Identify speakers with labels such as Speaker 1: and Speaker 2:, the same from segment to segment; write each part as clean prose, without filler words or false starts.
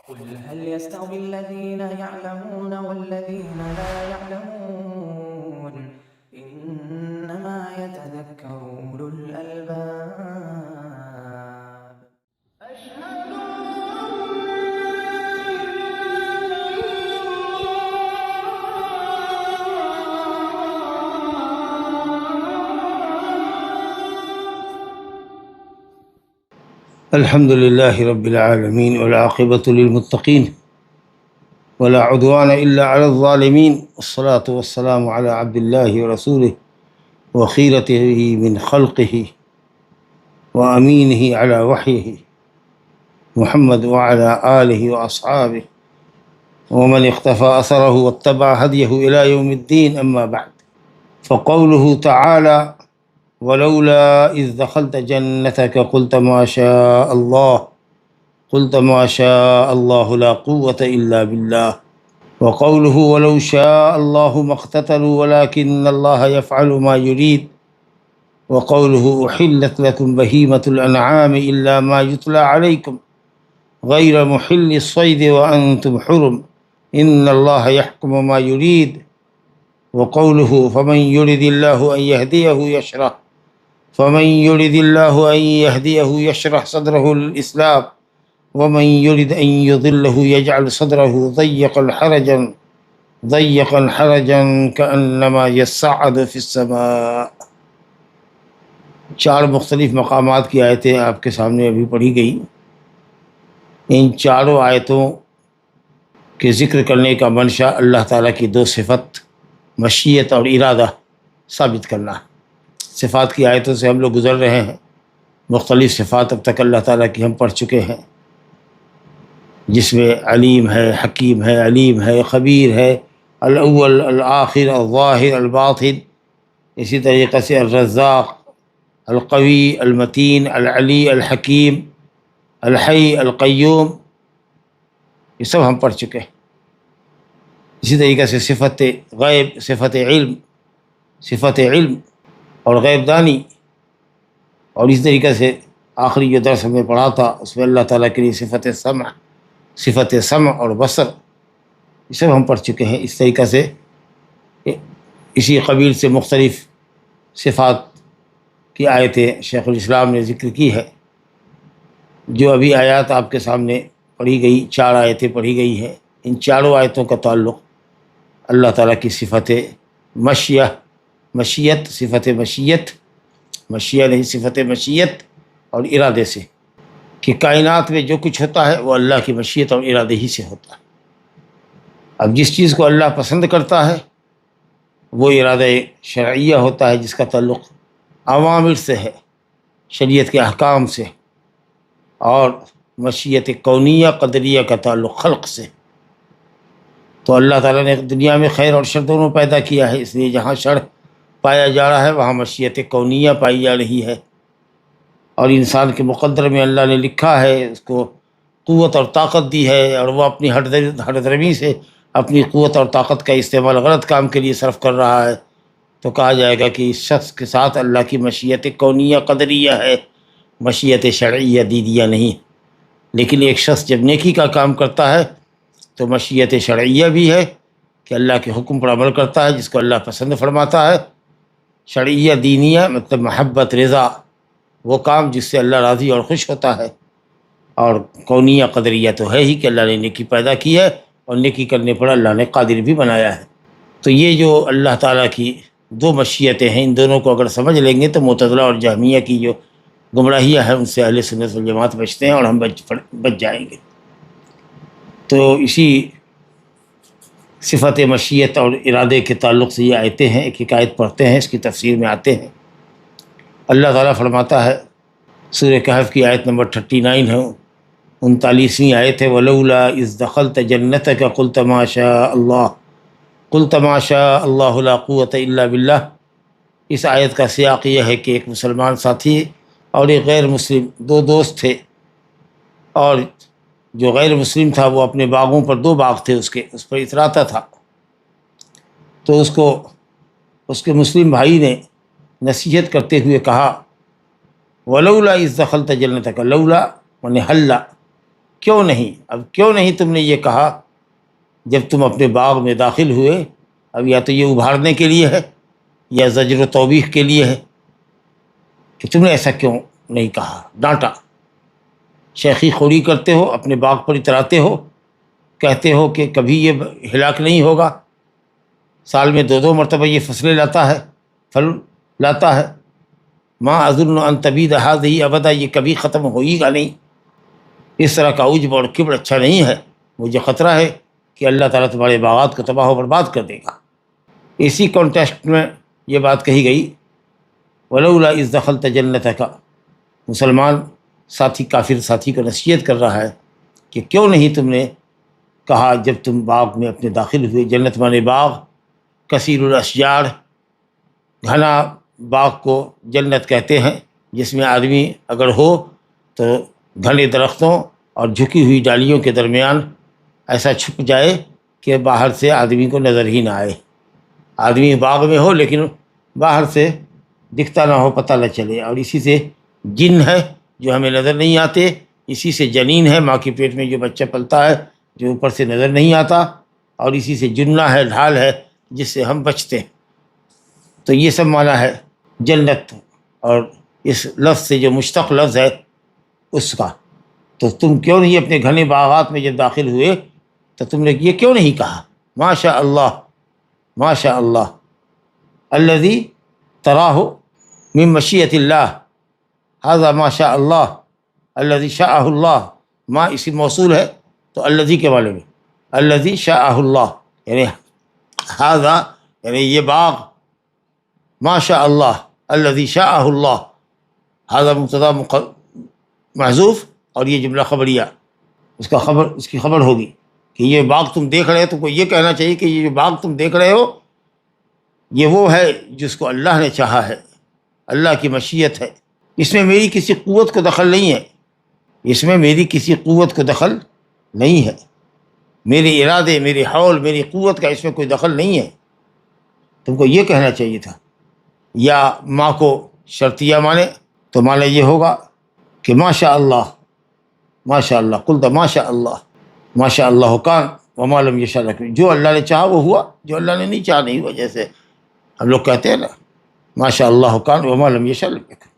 Speaker 1: قل هل يستوي الذين يعلمون والذين لا يعلمون إنما يتذكر أولو الألباب أشهد
Speaker 2: الحمد لله رب العالمين والعاقبة للمتقين ولا عدوان إلا على الظالمين والصلاة والسلام على عبد الله ورسوله وخيرته من خلقه وأمينه على وحيه محمد وعلى آله وأصحابه ومن اقتفى أثره واتبع هديه إلى يوم الدين. أما بعد، فقوله تعالى: ولولا إذ دخلت جنتك قلت ما شاء الله لا قوة إلا بالله. وقوله: ولو شاء الله ما اقتتلوا ولكن الله يفعل ما يريد. وقوله: أحلت لكم بهيمة الأنعام إلا ما يتلى عليكم غير محل الصيد وأنتم حرم إن الله يحكم ما يريد. وقوله: فمن يرد الله أن يهديه يشرح صدره للإسلام ومن يرد أن يضله يجعل صدره ضيقا حرجا كأنما يصعد في السماء. 4 مختلف مقامات کی آیتیں آپ کے سامنے ابھی پڑھی گئی. ان چاروں آیتوں کے ذکر کرنے کا منشا اللہ تعالیٰ کی 2 صفت مشیت اور ارادہ ثابت کرنا. صفات کی آیتوں سے ہم لوگ گزر رہے ہیں. مختلف صفات اب تک اللہ تعالیٰ کی ہم پڑھ چکے ہیں، جس میں علیم ہے، حکیم ہے، علیم ہے، خبیر ہے، الاول الآخر الظاہر الباطن. اسی طریقے سے الرزاق، القوی، المتین، العلی، الحکیم، الحی، القیوم، یہ سب ہم پڑھ چکے ہیں. اسی طریقے سے صفت غیب، صفت علم اور غیب دانی، اور اس طریقے سے آخری جو درس ہم نے پڑھا تھا اس میں اللہ تعالیٰ کے لیے صفت سمع اور بصر، یہ سب ہم پڑھ چکے ہیں. اس طریقے سے اسی قبیل سے مختلف صفات کی آیتیں شیخ الاسلام نے ذکر کی ہے. جو ابھی آیات آپ کے سامنے پڑھی گئی، 4 آیتیں پڑھی گئی ہیں، ان چاروں آیتوں کا تعلق اللہ تعالیٰ کی صفت مشیت اور ارادے سے، کہ کائنات میں جو کچھ ہوتا ہے وہ اللہ کی مشیت اور ارادے ہی سے ہوتا ہے. اب جس چیز کو اللہ پسند کرتا ہے وہ ارادہ شرعیہ ہوتا ہے، جس کا تعلق اوامر سے ہے، شریعت کے احکام سے، اور مشیت کونیہ قدریہ کا تعلق خلق سے. تو اللہ تعالیٰ نے دنیا میں خیر اور شر دونوں پیدا کیا ہے، اس لیے جہاں شر پایا جا رہا ہے وہاں مشیت کونیہ پائی جا رہی ہے. اور انسان کے مقدر میں اللہ نے لکھا ہے، اس کو قوت اور طاقت دی ہے، اور وہ اپنی ہٹ درمی سے اپنی قوت اور طاقت کا استعمال غلط کام کے لیے صرف کر رہا ہے، تو کہا جائے گا کہ اس شخص کے ساتھ اللہ کی مشیت کونیہ قدریہ ہے، مشیت شرعیہ دیدیہ نہیں. لیکن ایک شخص جب نیکی کا کام کرتا ہے تو مشیت شرعیہ بھی ہے کہ اللہ کے حکم پر عمل کرتا ہے جس کو اللہ پسند فرماتا ہے. شرعیہ دینیہ مطلب محبت، رضا، وہ کام جس سے اللہ راضی اور خوش ہوتا ہے. اور کونیہ قدریہ تو ہے ہی کہ اللہ نے نیکی پیدا کی ہے اور نیکی کرنے پر اللہ نے قادر بھی بنایا ہے. تو یہ جو اللہ تعالیٰ کی 2 مشیتیں ہیں، ان دونوں کو اگر سمجھ لیں گے تو معتزلہ اور جہمیہ کی جو گمراہیاں ہیں ان سے اہل سنت والجماعت بچتے ہیں اور ہم بچ جائیں گے. تو اسی صفت مشیت اور ارادے کے تعلق سے یہ آیتیں ہیں. ایک آیت پڑھتے ہیں، اس کی تفسیر میں آتے ہیں. اللہ تعالیٰ فرماتا ہے، سورہ کہف کی آیت نمبر 39 ہے، 39ویں آیت ہے: وَلَوْلَا إِذْ دَخَلْتَ جَنَّتَكَ قُلْتَ مَا شَاءَ اللَّهُ لَا قُوَّةَ إِلَّا بِاللَّهِ. اس آیت کا سیاق یہ ہے کہ ایک مسلمان ساتھی اور ایک غیر مسلم 2 دوست تھے، اور جو غیر مسلم تھا وہ اپنے باغوں پر 2 باغ تھے اس پر اتراتا تھا. تو اس کے مسلم بھائی نے نصیحت کرتے ہوئے کہا: ولولا اذ دخلت جنتک، لولا معنی ہلا، کیوں نہیں، اب کیوں نہیں تم نے یہ کہا جب تم اپنے باغ میں داخل ہوئے؟ اب یا تو یہ ابھارنے کے لیے ہے یا زجر و توبیخ کے لیے ہے کہ تم نے ایسا کیوں نہیں کہا، ڈانٹا۔ شیخی خوری کرتے ہو، اپنے باغ پر اتراتے ہو، کہتے ہو کہ کبھی یہ ہلاک نہیں ہوگا، سال میں 2 مرتبہ یہ فصلیں لاتا ہے، پھل لاتا ہے، ما اظن ان تبید هذه ابدا، یہ کبھی ختم ہوئی گا نہیں۔ اس طرح کا عجب اور کبر اچھا نہیں ہے، مجھے خطرہ ہے کہ اللہ تعالیٰ تمہارے باغات کو تباہ و برباد کر دے گا۔ اسی کانٹیکسٹ میں یہ بات کہی گئی، ولولا اذ دخلت جنتک، مسلمان ساتھی کافر ساتھی کو نصیحت کر رہا ہے کہ کیوں نہیں تم نے کہا جب تم باغ میں اپنے داخل ہوئے، جنت مانے باغ، کثیر الاشجار، گھنا باغ کو جنت کہتے ہیں، جس میں آدمی اگر ہو تو گھنے درختوں اور جھکی ہوئی ڈالیوں کے درمیان ایسا چھپ جائے کہ باہر سے آدمی کو نظر ہی نہ آئے، آدمی باغ میں ہو لیکن باہر سے دکھتا نہ ہو، پتہ نہ چلے۔ اور اسی سے جن ہے جو ہمیں نظر نہیں آتے، اسی سے جنین ہے، ماں کے پیٹ میں جو بچہ پلتا ہے جو اوپر سے نظر نہیں آتا، اور اسی سے جنہ ہے، ڈھال ہے جس سے ہم بچتے ہیں۔ تو یہ سب معنی ہے جنت، اور اس لفظ سے جو مشتق لفظ ہے اس کا۔ تو تم کیوں نہیں اپنے گھنے باغات میں جب داخل ہوئے تو تم نے یہ کیوں نہیں کہا ماشاء اللہ، ماشاء اللہ، الذی تراہ من مشیۃ اللہ، ھذا ماشاء اللہ الذی شاءہ اللہ، ما اسی موصول ہے تو الذی کے والے میں الذی شاءہ اللہ، یعنی ھذا یعنی یہ باغ، ماشاء اللہ الذی شاءہ اللہ، ھذا مبتدا محذوف، اور یہ جملہ خبریہ، اس کی خبر ہوگی کہ یہ باغ تم دیکھ رہے ہو، تم کو یہ کہنا چاہیے کہ یہ جو باغ تم دیکھ رہے ہو یہ وہ ہے جس کو اللہ نے چاہا ہے، اللہ کی مشیت ہے، اس میں میری کسی قوت کو دخل نہیں ہے، اس میں میری کسی قوت کو دخل نہیں ہے، میرے ارادے، میرے حول، میری قوت کا اس میں کوئی دخل نہیں ہے، تم کو یہ کہنا چاہیے تھا۔ یا ماں کو شرطیہ مانے تو مانا یہ ہوگا کہ ماشاء اللہ، ماشاء اللہ، قلت ماشاء اللہ، ماشاء اللہ کان وما لم یشاء لم یکن، جو اللہ نے چاہا وہ ہوا، جو اللہ نے نہیں چاہا نہیں ہوا، جیسے ہم لوگ کہتے ہیں نا ماشاء اللہ کان وما لم یشاء لم یکن،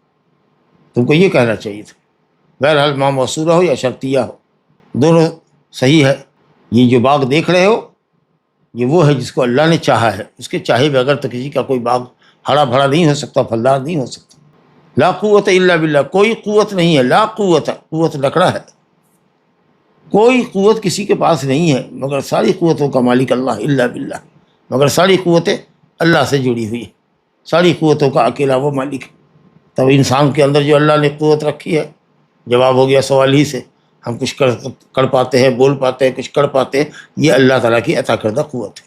Speaker 2: تم کو یہ کہنا چاہیے تھا۔ بہرحال ماں موصولہ ہو یا شرطیہ ہو، دونوں صحیح ہے۔ یہ جو باغ دیکھ رہے ہو یہ وہ ہے جس کو اللہ نے چاہا ہے، اس کے چاہے بغیر تو کسی کا کوئی باغ ہرا بھرا نہیں ہو سکتا، پھلدار نہیں ہو سکتا۔ لا قوت الا باللہ، کوئی قوت نہیں ہے، لا قوت، قوت لکڑا ہے، کوئی قوت کسی کے پاس نہیں ہے مگر ساری قوتوں کا مالک اللہ، الا باللہ، مگر ساری قوتیں اللہ سے جڑی ہوئی ہیں، ساری قوتوں کا اکیلا وہ مالک ہے۔ تب انسان کے اندر جو اللہ نے قوت رکھی ہے، جواب ہو گیا سوال ہی سے، ہم کچھ کر پاتے ہیں، بول پاتے ہیں، کچھ کر پاتے ہیں، یہ اللہ تعالیٰ کی عطا کردہ قوت ہے۔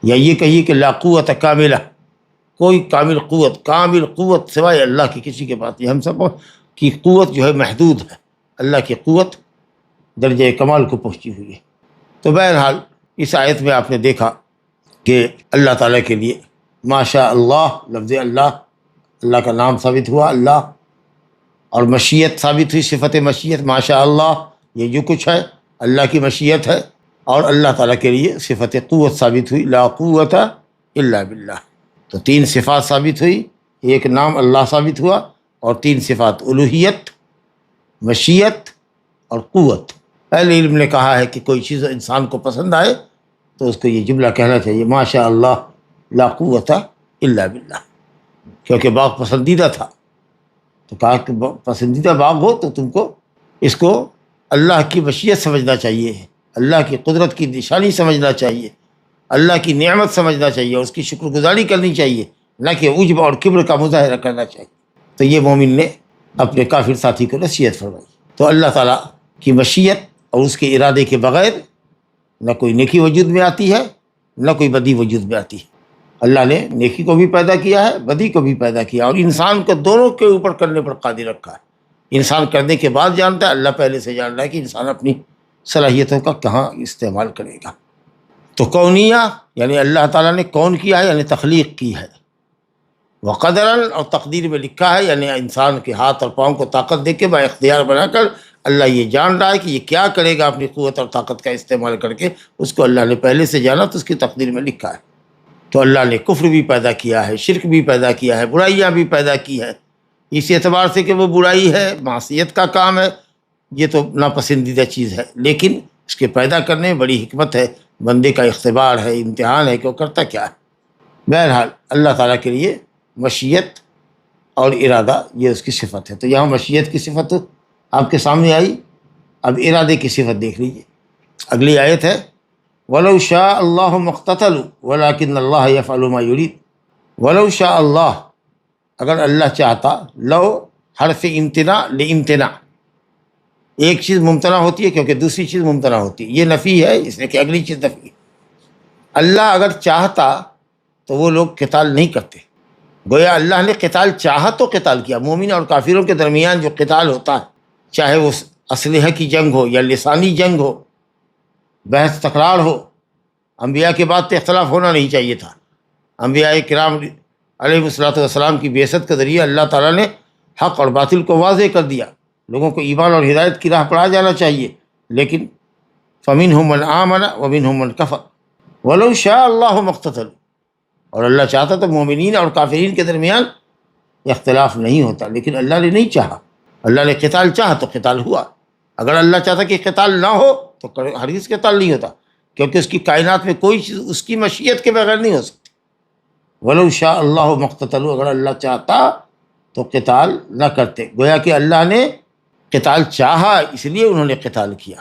Speaker 2: یا یہ کہیے کہ لا قوت کاملہ، کوئی کامل قوت سوائے اللہ کی کسی کے پاس نہیں، ہم سب کی قوت جو ہے محدود ہے، اللہ کی قوت درجہ کمال کو پہنچی ہوئی ہے۔ تو بہرحال اس آیت میں آپ نے دیکھا کہ اللہ تعالیٰ کے لیے ماشاء اللہ، لفظ اللہ، اللہ کا نام ثابت ہوا اللہ، اور مشیت ثابت ہوئی، صفت مشیت ماشاء اللہ، یہ جو کچھ ہے اللہ کی مشیت ہے، اور اللہ تعالیٰ کے لیے صفت قوت ثابت ہوئی، لا قوت الا باللہ۔ تو 3 صفات ثابت ہوئی، ایک نام اللہ ثابت ہوا، اور 3 صفات الوہیت، مشیت اور قوت۔ اہل علم نے کہا ہے کہ کوئی چیز انسان کو پسند آئے تو اس کو یہ جملہ کہنا چاہیے ماشاء اللہ لا قوت الا باللہ، کیونکہ باغ پسندیدہ تھا، تو کہا کہ پسندیدہ باغ ہو تو تم کو اس کو اللہ کی مشیت سمجھنا چاہیے، اللہ کی قدرت کی نشانی سمجھنا چاہیے، اللہ کی نعمت سمجھنا چاہیے، اور اس کی شکر گزاری کرنی چاہیے، نہ کہ عجب اور کبر کا مظاہرہ کرنا چاہیے۔ تو یہ مومن نے اپنے کافر ساتھی کو نصیحت فرمائی۔ تو اللہ تعالیٰ کی مشیت اور اس کے ارادے کے بغیر نہ کوئی نیکی وجود میں آتی ہے، نہ کوئی بدی وجود میں آتی ہے۔ اللہ نے نیکی کو بھی پیدا کیا ہے، بدی کو بھی پیدا کیا، اور انسان کو دونوں کے اوپر کرنے پر قادر رکھا ہے۔ انسان کرنے کے بعد جانتا ہے، اللہ پہلے سے جان رہا ہے کہ انسان اپنی صلاحیتوں کا کہاں استعمال کرے گا۔ تو کونیہ یعنی اللہ تعالیٰ نے کون کیا ہے، یعنی تخلیق کی ہے، وقدراً اور تقدیر میں لکھا ہے، یعنی انسان کے ہاتھ اور پاؤں کو طاقت دے کے با اختیار بنا کر اللہ یہ جان رہا ہے کہ یہ کیا کرے گا اپنی قوت اور طاقت کا استعمال کر کے، اس کو اللہ نے پہلے سے جانا، تو اس کی تقدیر میں لکھا ہے۔ تو اللہ نے کفر بھی پیدا کیا ہے، شرک بھی پیدا کیا ہے، برائیاں بھی پیدا کی ہے، اس اعتبار سے کہ وہ برائی ہے، معصیت کا کام ہے، یہ تو ناپسندیدہ چیز ہے، لیکن اس کے پیدا کرنے میں بڑی حکمت ہے، بندے کا اختبار ہے، امتحان ہے کہ وہ کرتا کیا ہے۔ بہرحال اللہ تعالیٰ کے لیے مشیت اور ارادہ یہ اس کی صفت ہے۔ تو یہاں مشیت کی صفت آپ کے سامنے آئی، اب ارادے کی صفت دیکھ لیجیے۔ اگلی آیت ہے وَلَوْ شَاءَ اللَّهُ مَا اقْتَتَلُوا وَلَٰكِنَّ اللَّهَ يَفْعَلُ مَا يُرِيدُ۔ وَلَوْ شَاءَ اللہ، اگر اللہ چاہتا، لو حرف امتناع لامتناع، ایک چیز ممتنع ہوتی ہے کیونکہ دوسری چیز ممتنع ہوتی ہے، یہ نفی ہے اس لیے کہ اگلی چیز نفی ہے۔ اللہ اگر چاہتا تو وہ لوگ قتال نہیں کرتے، گویا اللہ نے قتال چاہا تو قتال کیا۔ مومن اور کافروں کے درمیان جو قتال ہوتا ہے، چاہے وہ اسلحہ کی جنگ ہو یا لسانی جنگ ہو، بحث تکرار ہو، انبیاء کے بعد تو اختلاف ہونا نہیں چاہیے تھا۔ انبیاء کرام علیہ والسلام کی بعثت کے ذریعے اللہ تعالیٰ نے حق اور باطل کو واضح کر دیا، لوگوں کو ایمان اور ہدایت کی راہ پر آ جانا چاہیے، لیکن فَمِنْهُمْ مَنْ آمَنَ وَمِنْهُمْ مَنْ كَفَرَ وَلَوْ شَاءَ اللَّهُ مَا اقْتَتَلُوا۔ اور اللہ چاہتا تو مومنین اور کافرین کے درمیان اختلاف نہیں ہوتا، لیکن اللہ نے نہیں چاہا۔ اللہ نے قتال چاہا تو قتال ہوا۔ اگر اللہ چاہتا کہ قتال نہ ہو تو ہرگز قتال نہیں ہوتا، کیونکہ اس کی کائنات میں کوئی چیز اس کی مشیت کے بغیر نہیں ہو سکتی۔ وَلَوْ شَاءَ اللَّهُ مَا اقْتَتَلُوا، اگر اللہ چاہتا تو قتال نہ کرتے، گویا کہ اللہ نے قتال چاہا اس لیے انہوں نے قتال کیا۔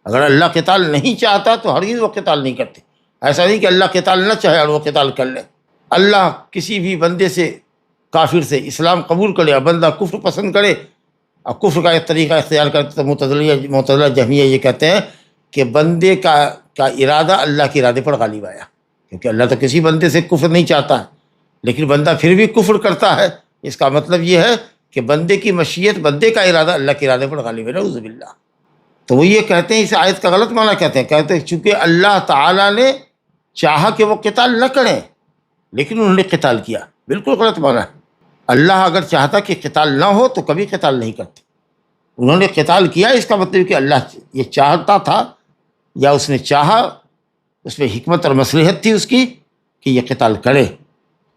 Speaker 2: اگر اللہ قتال نہیں چاہتا تو ہرگز وہ قتال نہیں کرتے۔ ایسا نہیں کہ اللہ قتال نہ چاہے اور وہ قتال کر لے۔ اللہ کسی بھی بندے سے، کافر سے اسلام قبول کرے اور بندہ کفر پسند کرے اور کفر کا ایک طریقہ اختیار کرتے، تو معتزلہ جہمیہ یہ کہتے ہیں کہ بندے کا ارادہ اللہ کے ارادے پر غالب آیا، کیونکہ اللہ تو کسی بندے سے کفر نہیں چاہتا ہے، لیکن بندہ پھر بھی کفر کرتا ہے۔ اس کا مطلب یہ ہے کہ بندے کی مشیت، بندے کا ارادہ اللہ کے ارادے پر غالب ہے، نعوذ باللہ۔ تو وہ یہ کہتے ہیں، اس آیت کا غلط معنی کہتے ہیں چونکہ اللہ تعالیٰ نے چاہا کہ وہ قتال نہ کریں لیکن انہوں نے قتال کیا، بالکل غلط معنی ہے۔ اللہ اگر چاہتا کہ قتال نہ ہو تو کبھی قتال نہیں کرتے، انہوں نے قتال کیا، اس کا مطلب کہ اللہ یہ چاہتا تھا یا اس نے چاہا، اس میں حکمت اور مصلحت تھی اس کی کہ یہ قتال کرے۔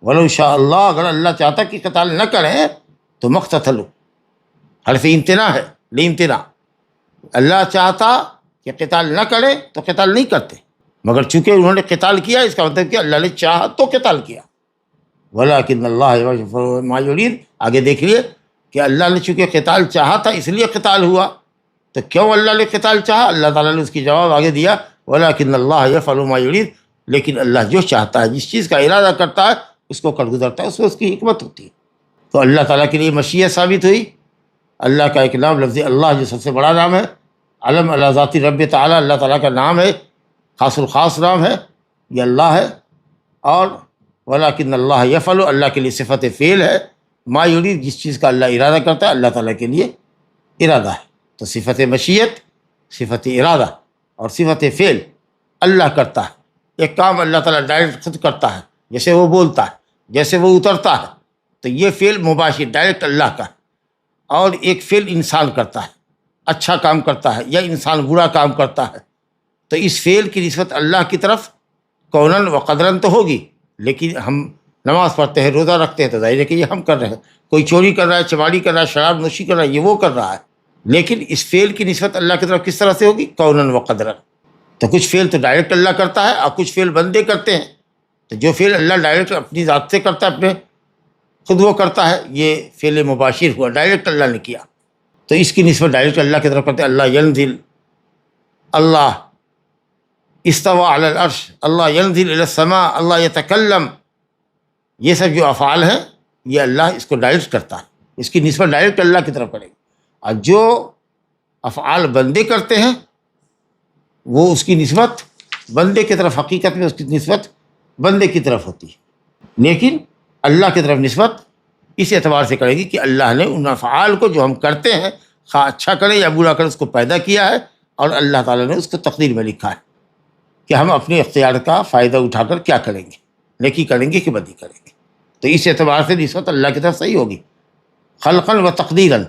Speaker 2: وَلَوْ شَاءَ اللہ، اگر اللہ چاہتا کہ قتال نہ کریں تو مقتتلوا، حرف امتناع ہے، لامتناع۔ اللہ چاہتا کہ قتال نہ کرے تو قتال نہیں کرتے، مگر چونکہ انہوں نے قتال کیا، اس کا مطلب کہ اللہ نے چاہا تو قتال کیا۔ وَلَٰكِنَّ اللَّهَ يَفْعَلُ مَا يُرِيدُ، آگے دیکھ لیے کہ اللہ نے چونکہ قتال چاہا تھا اس لیے قتال ہوا، تو کیوں اللہ نے قتال چاہا؟ اللہ تعالیٰ نے اس کی جواب آگے دیا وَلَٰكِنَّ اللَّهَ يَفْعَلُ مَا يُرِيدُ، لیکن اللہ جو چاہتا ہے، جس چیز کا ارادہ کرتا ہے اس کو کر گزرتا ہے، اس میں اس کی حکمت ہوتی ہے۔ تو اللہ تعالیٰ کے لیے مشیت ثابت ہوئی۔ اللہ کا ایک نام لفظ اللہ جو سب سے بڑا نام ہے، علم علی ذات رب تعالیٰ، اللہ تعالیٰ کا نام ہے، خاص الخاص نام ہے، یہ اللہ ہے۔ اور وَلَٰكِنَّ اللَّهَ يَفْعَلُ، اللہ کے لیے صفت فعل ہے، ما یرید، جس چیز کا اللہ ارادہ کرتا ہے اللہ تعالیٰ کے لیے ارادہ ہے۔ تو صفت مشیت، صفت ارادہ اور صفت فعل اللہ کرتا ہے۔ ایک کام اللہ تعالیٰ ڈائریکٹ خود کرتا ہے، جیسے وہ بولتا ہے، جیسے وہ اترتا ہے، تو یہ فعل مباشر ڈائریکٹ اللہ کا ہے۔ اور ایک فعل انسان کرتا ہے، اچھا کام کرتا ہے یا انسان برا کام کرتا ہے، تو اس فعل کی نسبت اللہ کی طرف کوناً و قدراً تو ہوگی، لیکن ہم نماز پڑھتے ہیں، روزہ رکھتے ہیں، تو ظاہر ہے کہ یہ ہم کر رہے ہیں۔ کوئی چوری کر رہا ہے، چماری کر رہا ہے، شراب نوشی کر رہا ہے، یہ وہ کر رہا ہے، لیکن اس فعل کی نسبت اللہ کی طرف کس طرح سے ہوگی؟ کوناً و قدراً۔ تو کچھ فعل تو ڈائریکٹ اللہ کرتا ہے اور کچھ فعل بندے کرتے ہیں۔ تو جو فعل اللہ ڈائریکٹ اپنی ذات سے کرتا ہے، اپنے خود وہ کرتا ہے، یہ فعل مباشر ہوا، ڈائریکٹ اللہ نے کیا، تو اس کی نسبت ڈائریکٹ اللہ کی طرف کرتے ہیں۔ اللہ ینزل، اللہ استوى علی العرش، اللہ ینزل الی السماء، اللہ یتکلم، یہ سب جو افعال ہیں یہ اللہ اس کو ڈائریکٹ کرتا ہے، اس کی نسبت ڈائریکٹ اللہ کی طرف کرے گی۔ اور جو افعال بندے کرتے ہیں وہ اس کی نسبت بندے کی طرف، حقیقت میں اس کی نسبت بندے کی طرف ہوتی ہے، لیکن اللہ کی طرف نسبت اس اعتبار سے کرے گی کہ اللہ نے ان افعال کو جو ہم کرتے ہیں، خواہ اچھا کرے یا برا کرے، اس کو پیدا کیا ہے، اور اللہ تعالیٰ نے اس کو تقدیر میں لکھا ہے کہ ہم اپنے اختیار کا فائدہ اٹھا کر کیا کریں گے، نیکی کریں گے کہ بدی کریں گے۔ تو اس اعتبار سے نسبت اللہ کی طرف صحیح ہوگی، خلقاً و تقدیراً۔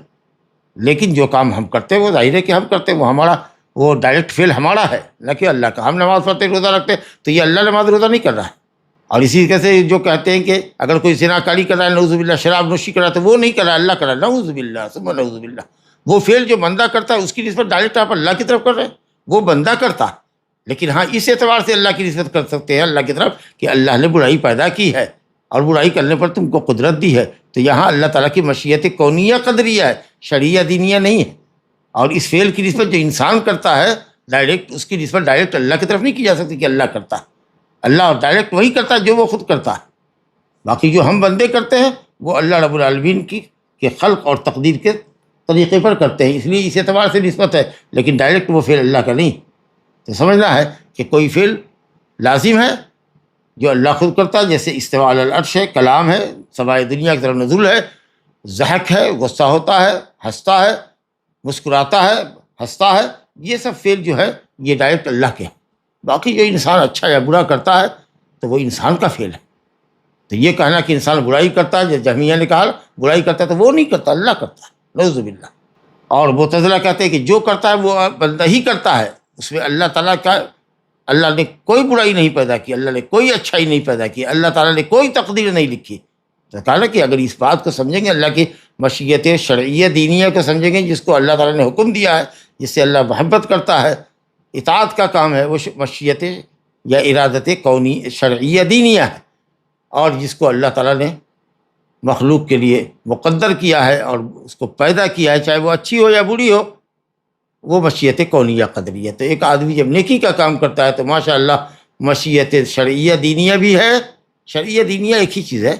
Speaker 2: لیکن جو کام ہم کرتے ہیں وہ ظاہر ہے کہ ہم کرتے ہیں، وہ ہمارا وہ ڈائریکٹ فیل ہمارا ہے، نہ کہ اللہ کا۔ ہم نماز پڑھتے روزہ رکھتے تو یہ اللہ نماز روزہ نہیں کر رہا ہے۔ اور اسی طرح سے جو کہتے ہیں کہ اگر کوئی زنا کاری کر رہا ہے، نعوذ باللہ، شراب نوشی کر رہا ہے، تو وہ نہیں کر رہا، اللہ کر رہا ہے، نعوذ باللہ ثم نعوذ باللہ۔ وہ فعل جو بندہ کرتا ہے اس کی نسبت ڈائریکٹ آپ اللہ کی طرف کر رہے ہیں، وہ بندہ کرتا ہے۔ لیکن ہاں اس اعتبار سے اللہ کی نسبت کر سکتے ہیں اللہ کی طرف کہ اللہ نے برائی پیدا کی ہے اور برائی کرنے پر تم کو قدرت دی ہے، تو یہاں اللہ تعالیٰ کی مشیت کونیہ قدریہ ہے، شرعیہ دینیہ نہیں ہے۔ اور اس فعل کی نسبت جو انسان کرتا ہے ڈائریکٹ، اس کی نسبت ڈائریکٹ اللہ کی طرف نہیں کی جا سکتی کہ اللہ کرتا ہے۔ اللہ ڈائریکٹ وہی کرتا ہے جو وہ خود کرتا ہے، باقی جو ہم بندے کرتے ہیں وہ اللہ رب العالمین کے خلق اور تقدیر کے طریقے پر کرتے ہیں، اس لیے اس اعتبار سے نسبت ہے، لیکن ڈائریکٹ وہ فعل اللہ کا نہیں۔ تو سمجھنا ہے کہ کوئی فعل لازم ہے جو اللہ خود کرتا ہے، جیسے استواء علی العرش ہے، کلام ہے، سمائے دنیا کی طرف نزول ہے، ضحک ہے، غصہ ہوتا ہے، ہنستا ہے، مسکراتا ہے، ہنستا ہے، یہ سب فعل جو ہے یہ ڈائریکٹ اللہ کے ہیں۔ باقی جو انسان اچھا یا برا کرتا ہے تو وہ انسان کا فعل ہے۔ تو یہ کہنا کہ انسان برائی کرتا ہے، جیسے جہمیہ نے کہا برائی کرتا ہے، تو وہ نہیں کرتا، اللہ کرتا ہے، نعوذ باللہ۔ اور معتزلہ کہتے ہیں کہ جو کرتا ہے وہ بندہ ہی کرتا ہے، اس میں اللہ تعالیٰ کا، اللہ نے کوئی برائی نہیں پیدا کی، اللہ نے کوئی اچھائی نہیں پیدا کی، اللہ تعالیٰ نے کوئی تقدیر نہیں لکھی۔ تو کہا کہ اگر اس بات کو سمجھیں گے، اللہ کی مشیت شرعیہ دینیہ کو سمجھیں گے، جس کو اللہ تعالیٰ نے حکم دیا ہے، جس سے اللہ محبت کرتا ہے، اطاعت کا کام ہے، وہ مشیت یا ارادت کونی شرعیہ دینیہ ہے، اور جس کو اللہ تعالیٰ نے مخلوق کے لیے مقدر کیا ہے اور اس کو پیدا کیا ہے، چاہے وہ اچھی ہو یا بری ہو، وہ مشیت کونیہ قدریہ۔ تو ایک آدمی جب نیکی کا کام کرتا ہے تو ماشاء اللہ مشیت شرعیہ دینیہ بھی ہے، شرعیہ دینیہ ایک ہی چیز ہے،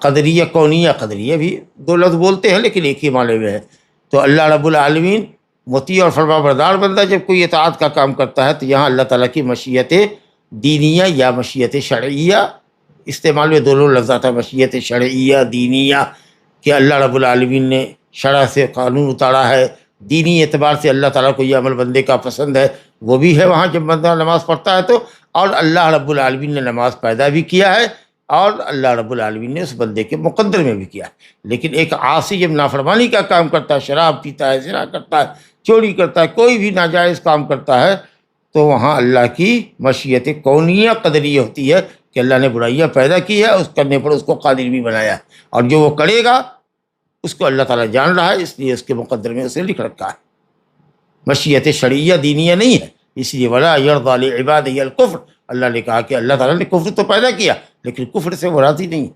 Speaker 2: قدریہ کونیہ قدریہ بھی دو لفظ بولتے ہیں لیکن ایک ہی معنی میں ہے۔ تو اللہ رب العالمین مطیع اور فرما بردار بندہ جب کوئی اطاعت کا کام کرتا ہے تو یہاں اللہ تعالیٰ کی مشیت دینیہ یا مشیت شرعیہ استعمال میں دونوں لفظ آتا ہے، مشیت شرعیہ دینیہ، کہ اللہ رب العالمین نے شرع سے قانون اتارا ہے، دینی اعتبار سے اللہ تعالیٰ کو یہ عمل بندے کا پسند ہے، وہ بھی ہے وہاں جب بندہ نماز پڑھتا ہے تو، اور اللہ رب العالمین نے نماز پیدا بھی کیا ہے اور اللہ رب العالمین نے اس بندے کے مقدر میں بھی کیا ہے۔ لیکن ایک عاصی جب نافرمانی کا کام کرتا ہے، شراب پیتا ہے، زنا کرتا ہے، چوری کرتا ہے، کوئی بھی ناجائز کام کرتا ہے، تو وہاں اللہ کی مشیت کونیہ قدریہ ہوتی ہے کہ اللہ نے برائیاں پیدا کی ہے، اس کرنے پر اس کو قادر بھی بنایا ہے، اور جو وہ کرے گا اس کو اللہ تعالیٰ جان رہا ہے، اس لیے اس کے مقدر میں اسے لکھ رکھا ہے۔ مشیت شرعیہ دینیہ نہیں ہے، اس لیے ولا یرضی لعبادہ الکفر، اللہ نے کہا کہ اللہ تعالیٰ نے کفر تو پیدا کیا لیکن کفر سے وہ راضی نہیں۔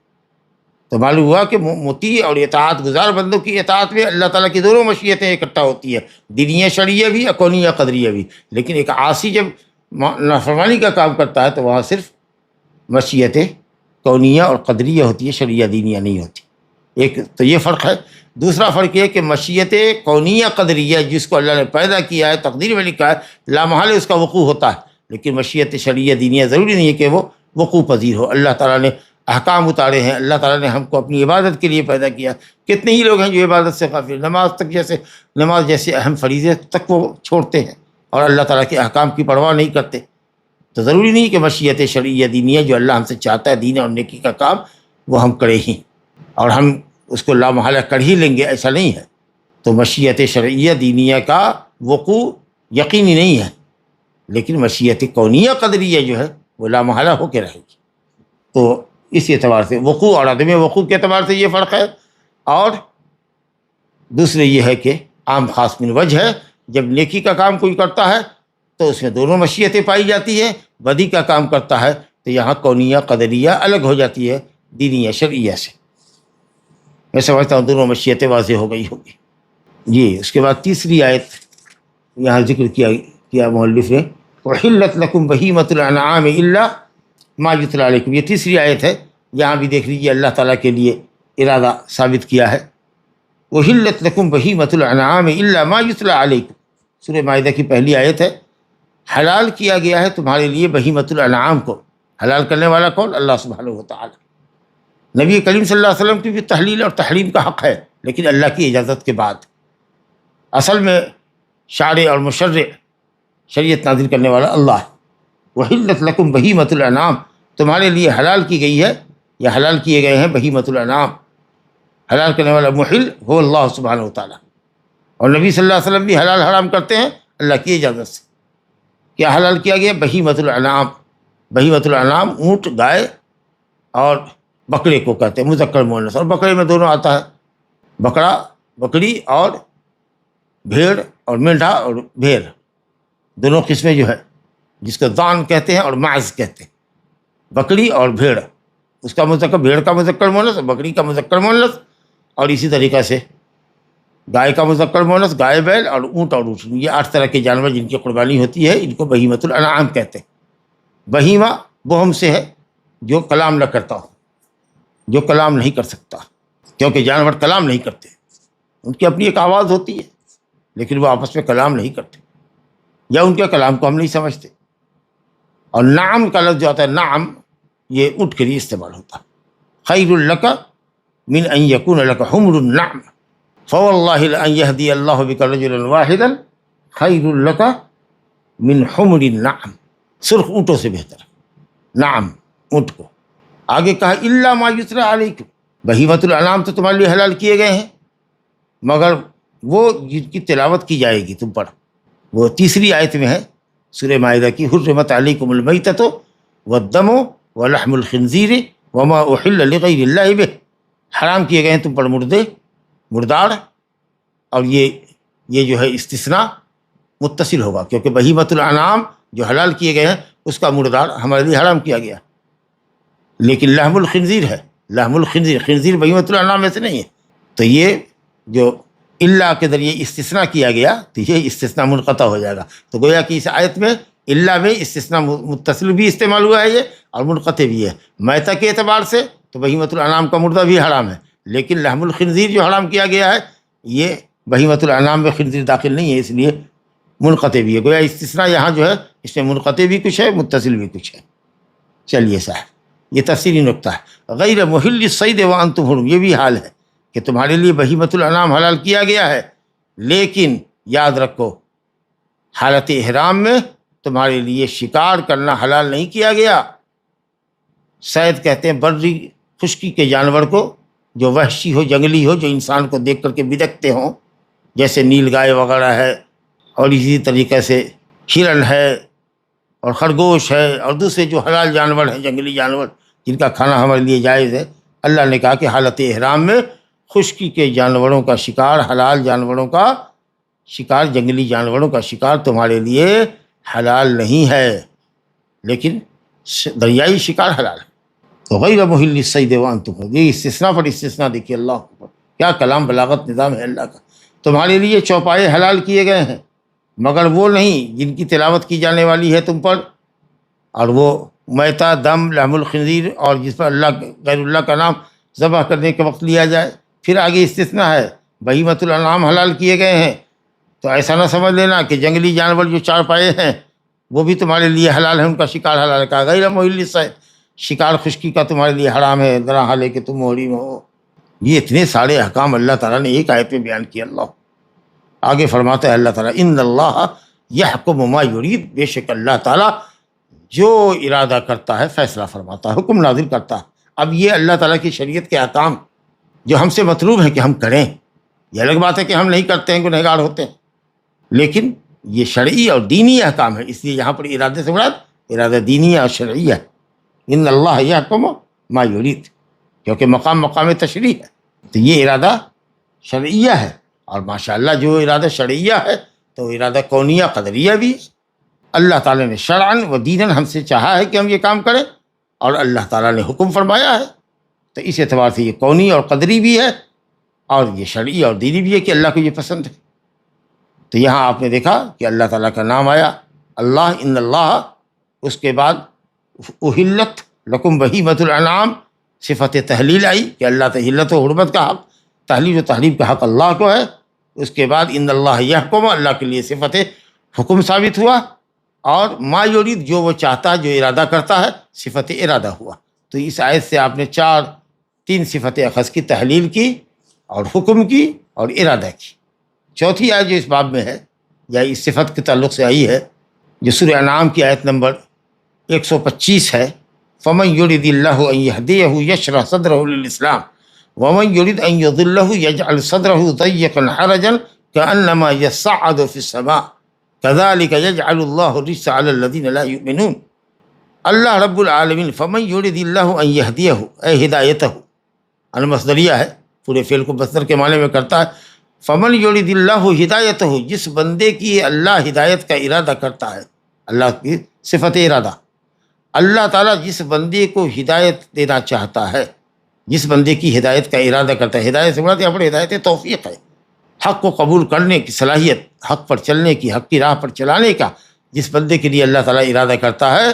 Speaker 2: تو معلوم ہوا کہ مطیع اور اطاعت گزار بندوں کی اطاعت میں اللہ تعالیٰ کی دونوں مشیتیں اکٹھا ہوتی ہیں، دینیہ شرعیہ بھی اور کونیہ قدریہ بھی۔ لیکن ایک عاصی جب نافرمانی کا کام کرتا ہے تو وہاں صرف مشیتیں کونیہ اور قدریہ ہوتی ہے، شرعیہ دینیہ نہیں ہوتی۔ ایک تو یہ فرق ہے۔ دوسرا فرق یہ کہ مشیت کونیہ قدریہ جس کو اللہ نے پیدا کیا ہے، تقدیر میں لکھا ہے، لامحالہ اس کا وقوع ہوتا ہے، لیکن مشیت شرعیہ دینیہ ضروری نہیں ہے کہ وہ وقوع پذیر ہو۔ اللہ تعالیٰ نے احکام اتارے ہیں، اللہ تعالیٰ نے ہم کو اپنی عبادت کے لیے پیدا کیا۔ کتنے ہی لوگ ہیں جو عبادت سے غافل، نماز جیسے اہم فریضے تک وہ چھوڑتے ہیں اور اللہ تعالیٰ کے احکام کی پرواہ نہیں کرتے۔ تو ضروری نہیں کہ مشیت شرعیہ دینیہ جو اللہ ہم سے چاہتا ہے دین اور نیکی کا کام وہ ہم کرے ہی اور ہم اس کو لامحالہ کر ہی لیں گے، ایسا نہیں ہے۔ تو مشیت شرعیہ دینیہ کا وقوع یقینی نہیں ہے، لیکن مشیت کونیہ قدریہ جو ہے وہ لامحالہ ہو کے رہے گی۔ تو اس اعتبار سے وقوع اور عدم وقوع کے اعتبار سے یہ فرق ہے۔ اور دوسرے یہ ہے کہ عام خاص من وجہ ہے، جب نیکی کا کام کوئی کرتا ہے تو اس میں دونوں مشیتیں پائی جاتی ہیں، بدی کا کام کرتا ہے تو یہاں کونیہ قدریہ الگ ہو جاتی ہے دینیہ شرعیہ سے۔ میں سمجھتا ہوں دونوں مشیتیں واضح ہو گئی ہوگی۔ جی اس کے بعد تیسری آیت یہاں ذکر کیا مؤلف نے، وحلت لکم بہیمۃ الانعام الا ما یتلی علیکم، یہ تیسری آیت ہے۔ یہاں بھی دیکھ لیجیے اللہ تعالیٰ کے لیے ارادہ ثابت کیا ہے، وحلت لکم بہیمۃ الانعام الا ما یتلی علیکم، سورہ مائدہ کی پہلی آیت ہے۔ حلال کیا گیا ہے تمہارے لیے بہیمۃ الانعام کو، حلال کرنے والا کون؟ اللہ سبحانہ و تعالیٰ۔ نبی کریم صلی اللہ علیہ وسلم کی بھی تحلیل اور تحریم کا حق ہے، لیکن اللہ کی اجازت کے بعد۔ اصل میں شارع اور مشرع، شریعت نازل کرنے والا اللہ ہے۔ وحلت لکم بہیمۃ الانعام، تمہارے لیے حلال کی گئی ہے یا حلال کیے گئے ہیں بہیمۃ الانعام۔ حلال کرنے والا محل ہو اللہ سبحانہ و تعالیٰ۔ اور نبی صلی اللہ علیہ وسلم بھی حلال حرام کرتے ہیں اللہ کی اجازت سے۔ کیا حلال کیا گیا؟ بہیمۃ الانعام۔ بہیمۃ الانعام اونٹ، گائے اور بکرے کو کہتے ہیں، مذکر مؤنث، اور بکرے میں دونوں آتا ہے، بکرا بکری، اور بھیڑ اور مینڈھا اور بھیڑ، دونوں قسمیں جو ہے، جس کو ذان کہتے ہیں اور معز کہتے ہیں، بکری اور بھیڑ، اس کا مذکر، بھیڑ کا مذکر مؤنث، بکری کا مذکر مؤنث، اور اسی طریقہ سے گائے کا مذکر مؤنث، گائے بیل، اور اونٹ اور اونٹنی، یہ 8 طرح کے جانور جن کی قربانی ہوتی ہے، ان کو بہیمۃ الانعام کہتے ہیں۔ بہیمہ بہم سے ہے جو کلام نہ کرتا ہو، جو کلام نہیں کر سکتا، کیونکہ جانور کلام نہیں کرتے، ان کی اپنی ایک آواز ہوتی ہے لیکن وہ آپس میں کلام نہیں کرتے، یا ان کے کلام کو ہم نہیں سمجھتے۔ اور نعم کا لفظ جو آتا ہے، نعم، یہ اونٹ کے لیے استعمال ہوتا ہے۔ خیر لک من ان یکون لک حمر النعم فواللہ لان یہدی اللہ بک رجلا واحدا خیر لک من حمر النعم، سرخ اونٹوں سے بہتر، نعم، اونٹ کو۔ آگے کہا الا ما یتلی علیکم، بہیمۃ الانعام تو تمہارے لیے حلال کیے گئے ہیں مگر وہ جن کی تلاوت کی جائے گی تم پر، وہ تیسری آیت میں ہے سورہ مائدہ کی، حرمت علیکم المیتۃ والدم ولحم الخنزیر وما احل لغیر اللہ بہ، حرام کیے گئے ہیں تم پر مردے، مردار، اور یہ جو ہے استثناء متصل ہوگا، کیونکہ بہیمۃ الانعام جو حلال کیے گئے ہیں اس کا مردار ہمارے لیے حرام کیا گیا، لیکن لحم الخنزیر ہے، لحم الخنزیر، خنزیر بہیمۃ الانعام میں سے نہیں ہے، تو یہ جو اللہ کے ذریعے استثناء کیا گیا تو یہ استثناء منقطع ہو جائے گا۔ تو گویا کہ اس آیت میں اللہ میں استثناء متصل بھی استعمال ہوا ہے یہ، اور منقطع بھی ہے۔ میتہ کے اعتبار سے تو بہیمۃ الانعام کا مردہ بھی حرام ہے، لیکن لحم الخنزیر جو حرام کیا گیا ہے یہ بہیمۃ الانعام میں خنزیر داخل نہیں ہے، اس لیے منقطع بھی ہے۔ گویا استثناء یہاں جو ہے اس میں منقطع بھی کچھ ہے، متصل بھی کچھ ہے۔ چلیے صاحب، یہ تفصیلی نقطہ ہے۔ غیر محل الصید وانتم حرم، یہ بھی حال ہے کہ تمہارے لیے بہیمۃ الانعام حلال کیا گیا ہے، لیکن یاد رکھو حالت احرام میں تمہارے لیے شکار کرنا حلال نہیں کیا گیا۔ صید کہتے ہیں بری خشکی کے جانور کو، جو وحشی ہو، جنگلی ہو، جو انسان کو دیکھ کر کے بدکتے ہوں، جیسے نیل گائے وغیرہ ہے، اور اسی طریقے سے ہرن ہے اور خرگوش ہے، اور دوسرے جو حلال جانور ہیں، جنگلی جانور جن کا کھانا ہمارے لیے جائز ہے۔ اللہ نے کہا کہ حالت احرام میں خشکی کے جانوروں کا شکار، حلال جانوروں کا شکار، جنگلی جانوروں کا شکار تمہارے لیے حلال نہیں ہے، لیکن دریائی شکار حلال ہے۔ تو غیر محل الصید وانتم حرم، یہ استثناء پر استثناء، دیکھیے اللہ پر کیا کلام بلاغت نظام ہے اللہ کا۔ تمہارے لیے چوپائے حلال کیے گئے ہیں مگر وہ نہیں جن کی تلاوت کی جانے والی ہے تم پر، اور وہ میتہ، دم، لحم الخنزیر، اور جس پر اللہ غیر اللہ کا نام ذبح کرنے کے وقت لیا جائے۔ پھر آگے استثناء ہے، بہیمۃ الانعام حلال کیے گئے ہیں، تو ایسا نہ سمجھ لینا کہ جنگلی جانور جو 4 پائے ہیں وہ بھی تمہارے لیے حلال ہے، ان کا شکار حلال ہے۔ کہا غیر محل الصید، شکار خشکی کا تمہارے لیے حرام ہے، درا حالے کہ تم محرم ہو۔ یہ اتنے سارے احکام اللہ تعالیٰ نے ایک آیت میں بیان کیا۔ اللہ آگے فرماتا ہے اللہ تعالیٰ، ان اللہ یحکم ما یرید، بے شک اللہ تعالیٰ جو ارادہ کرتا ہے فیصلہ فرماتا ہے، حکم نازل کرتا ہے۔ اب یہ اللہ تعالیٰ کی شریعت کے احکام جو ہم سے مطلوب ہے کہ ہم کریں، یہ الگ بات ہے کہ ہم نہیں کرتے ہیں، گنہگار ہوتے ہیں، لیکن یہ شرعی اور دینی احکام ہے، اس لیے یہاں پر ارادے سے مراد ارادہ دینی اور شرعی ہے۔ ان اللہ یحکم ما یرید، کیونکہ مقام تشریع ہے، تو یہ ارادہ شرعیہ ہے، اور ماشاءاللہ جو ارادہ شرعیہ ہے تو ارادہ کونیہ قدریہ بھی ہے۔ اللہ تعالیٰ نے شرعاً و دیناً ہم سے چاہا ہے کہ ہم یہ کام کریں، اور اللہ تعالیٰ نے حکم فرمایا ہے، تو اس اعتبار سے یہ کونی اور قدری بھی ہے، اور یہ شرعی اور دینی بھی ہے کہ اللہ کو یہ پسند ہے۔ تو یہاں آپ نے دیکھا کہ اللہ تعالیٰ کا نام آیا اللہ، ان اللہ، اس کے بعد احلت لکم بہیمۃ الانعام، صفت تحلیل آئی کہ اللہ تحلت و حرمت کا حق، تحلیل و تحریم کا حق اللہ کو ہے۔ اس کے بعد ان اللہ یحکم، اللہ کے لیے صفت حکم ثابت ہوا، اور ما یرید، جو وہ چاہتا ہے، جو ارادہ کرتا ہے، صفت ارادہ ہوا۔ تو اس آیت سے آپ نے 3 صفت اخذ کی، تحلیل کی اور حکم کی اور ارادہ کی۔ چوتھی آیت جو اس باب میں ہے یا اس صفت کے تعلق سے آئی ہے، جو سورہ انعام کی آیت نمبر 125 ہے، فمن یرید اللہ ان یہدیہ یشرح صدرہ للاسلام ومن یرید ان یضلہ یجعل صدرہ ضیقا حرجا كأنما يصعد في السماء كذلك يجعل الله الرجس على الذين لا يؤمنون. اللہ رب العالمین فمن یرد اللہ ان یہدیہ اے ہدایتہ، المصدریہ ہے، پورے فعل کو مصدر کے معنی میں کرتا ہے. فمن یرد اللہ ہدایتہ، جس بندے کی اللہ ہدایت کا ارادہ کرتا ہے، اللہ کی صفت ارادہ. اللہ تعالیٰ جس بندے کو ہدایت دینا چاہتا ہے، جس بندے کی ہدایت کا ارادہ کرتا ہے، ہدایت سے مراد یہاں پر ہدایت توفیق ہے، حق کو قبول کرنے کی صلاحیت، حق پر چلنے کی، حق کی راہ پر چلانے کا جس بندے کے لیے اللہ تعالیٰ ارادہ کرتا ہے،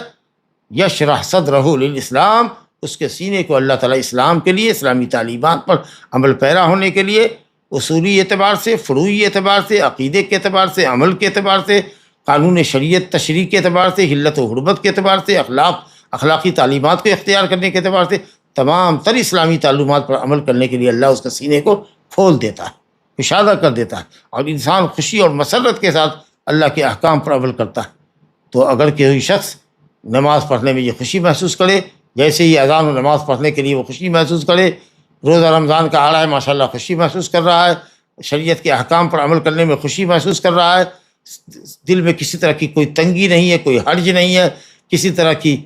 Speaker 2: یشرح صدرہ للاسلام، اس کے سینے کو اللہ تعالیٰ اسلام کے لیے، اسلامی تعلیمات پر عمل پیرا ہونے کے لیے، اصولی اعتبار سے، فروعی اعتبار سے، عقیدے کے اعتبار سے، عمل کے اعتبار سے، قانون شریعت تشریع کے اعتبار سے، حلت و حرمت کے اعتبار سے، اخلاقی تعلیمات کو اختیار کرنے کے اعتبار سے، تمام تر اسلامی تعلیمات پر عمل کرنے کے لیے اللہ اس کے سینے کو کھول دیتا ہے، کشادہ کر دیتا ہے، اور انسان خوشی اور مسرت کے ساتھ اللہ کے احکام پر عمل کرتا ہے. تو اگر کوئی شخص نماز پڑھنے میں یہ خوشی محسوس کرے، جیسے ہی اذان و نماز پڑھنے کے لیے وہ خوشی محسوس کرے، روزہ رمضان کا آ رہا ہے ماشاءاللہ خوشی محسوس کر رہا ہے، شریعت کے احکام پر عمل کرنے میں خوشی محسوس کر رہا ہے، دل میں کسی طرح کی کوئی تنگی نہیں ہے، کوئی حرج نہیں ہے، کسی طرح کی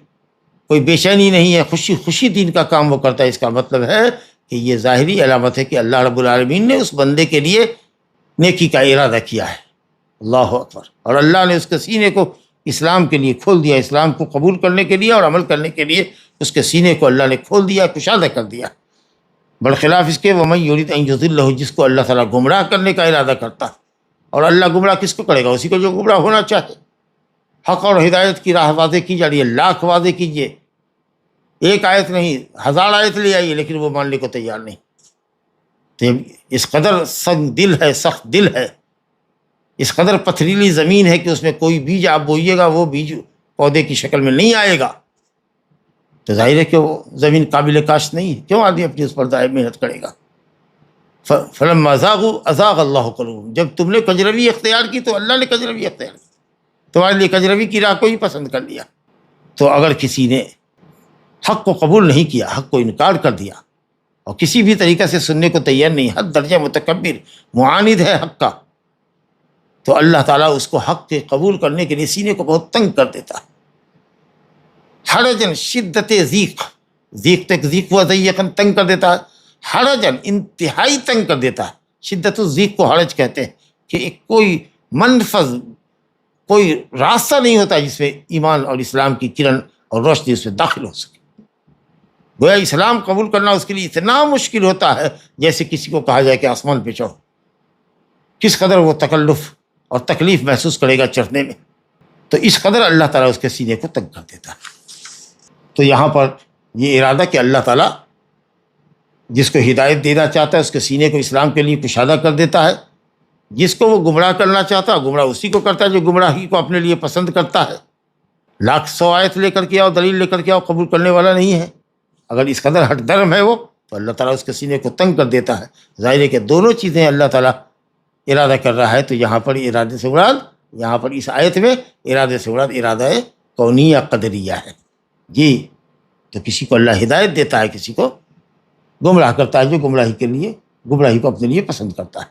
Speaker 2: کوئی بے چینی نہیں ہے، خوشی خوشی دین کا کام وہ کرتا ہے. اس کا مطلب ہے کہ یہ ظاہری علامت ہے کہ اللہ رب العالمین نے اس بندے کے لیے نیکی کا ارادہ کیا ہے. اللہ اکبر. اور اللہ نے اس کے سینے کو اسلام کے لیے کھول دیا، اسلام کو قبول کرنے کے لیے اور عمل کرنے کے لیے اس کے سینے کو اللہ نے کھول دیا، کشادہ کر دیا. برخلاف اس کے وَمَن يُرِدْ أَن يُضِلَّهُ، جس کو اللہ تعالیٰ گمراہ کرنے کا ارادہ کرتا ہے. اور اللہ گمراہ کس کو کرے گا؟ اسی کو جو گمراہ ہونا چاہے. حق اور ہدایت کی راہ واضح کی جا رہی ہے، لاکھ واضح کیجیے، ایک آیت نہیں 1000 آیت لے آئیے، لیکن وہ ماننے کو تیار نہیں. تو اس قدر سنگ دل ہے، سخت دل ہے، اس قدر پتھریلی زمین ہے کہ اس میں کوئی بیج آپ بوئیے گا وہ بیج پودے کی شکل میں نہیں آئے گا. تو ظاہر ہے کہ وہ زمین قابل کاشت نہیں ہے، کیوں آدمی اپنی اس پر محنت کرے گا؟ فلما زاغوا ازاغ اللہ قلوبہم، جب تم نے کجروی اختیار کی تو اللہ نے کجروی اختیار کی، تمہارے لیے کجروی کی راہ کو ہی پسند کر لیا. تو اگر کسی نے حق کو قبول نہیں کیا، حق کو انکار کر دیا اور کسی بھی طریقہ سے سننے کو تیار نہیں، حد درجہ متکبر معاند ہے حق کا، تو اللہ تعالیٰ اس کو حق کے قبول کرنے کے لیے سینے کو بہت تنگ کر دیتا ہے. حرجن شدت ضیق، ضیق تک ضیق و ضیقاً تنگ کر دیتا ہے، حرجن انتہائی تنگ کر دیتا ہے. شدت الضیق کو حرج کہتے ہیں کہ ایک کوئی منفذ، کوئی راستہ نہیں ہوتا جس میں ایمان اور اسلام کی کرن اور روشنی اس میں داخل ہو سکے. گویا اسلام قبول کرنا اس کے لیے اتنا مشکل ہوتا ہے جیسے کسی کو کہا جائے کہ آسمان پہ چڑھو. کس قدر وہ تکلف اور تکلیف محسوس کرے گا چڑھنے میں. تو اس قدر اللہ تعالیٰ اس کے سینے کو تنگ کر دیتا ہے. تو یہاں پر یہ ارادہ کہ اللہ تعالیٰ جس کو ہدایت دینا چاہتا ہے اس کے سینے کو اسلام کے لیے کشادہ کر دیتا ہے، جس کو وہ گمراہ کرنا چاہتا ہے گمراہ اسی کو کرتا ہے جو گمراہی کو اپنے لیے پسند کرتا ہے. لاکھ 100 آیت لے کر کے آؤ، دلیل لے کر کے آؤ، قبول کرنے والا نہیں ہے. اگر اس قدر ہٹ درم ہے وہ، تو اللہ تعالیٰ اس کے سینے کو تنگ کر دیتا ہے. ظاہر ہے کہ دونوں چیزیں اللہ تعالیٰ ارادہ کر رہا ہے. تو یہاں پر ارادے سے مراد، یہاں پر اس آیت میں ارادے سے مراد ارادہ کونیہ قدریہ ہے. جی، تو کسی کو اللہ ہدایت دیتا ہے، کسی کو گمراہ کرتا ہے جو گمراہی کے لیے، گمراہی کو اپنے لیے پسند کرتا ہے.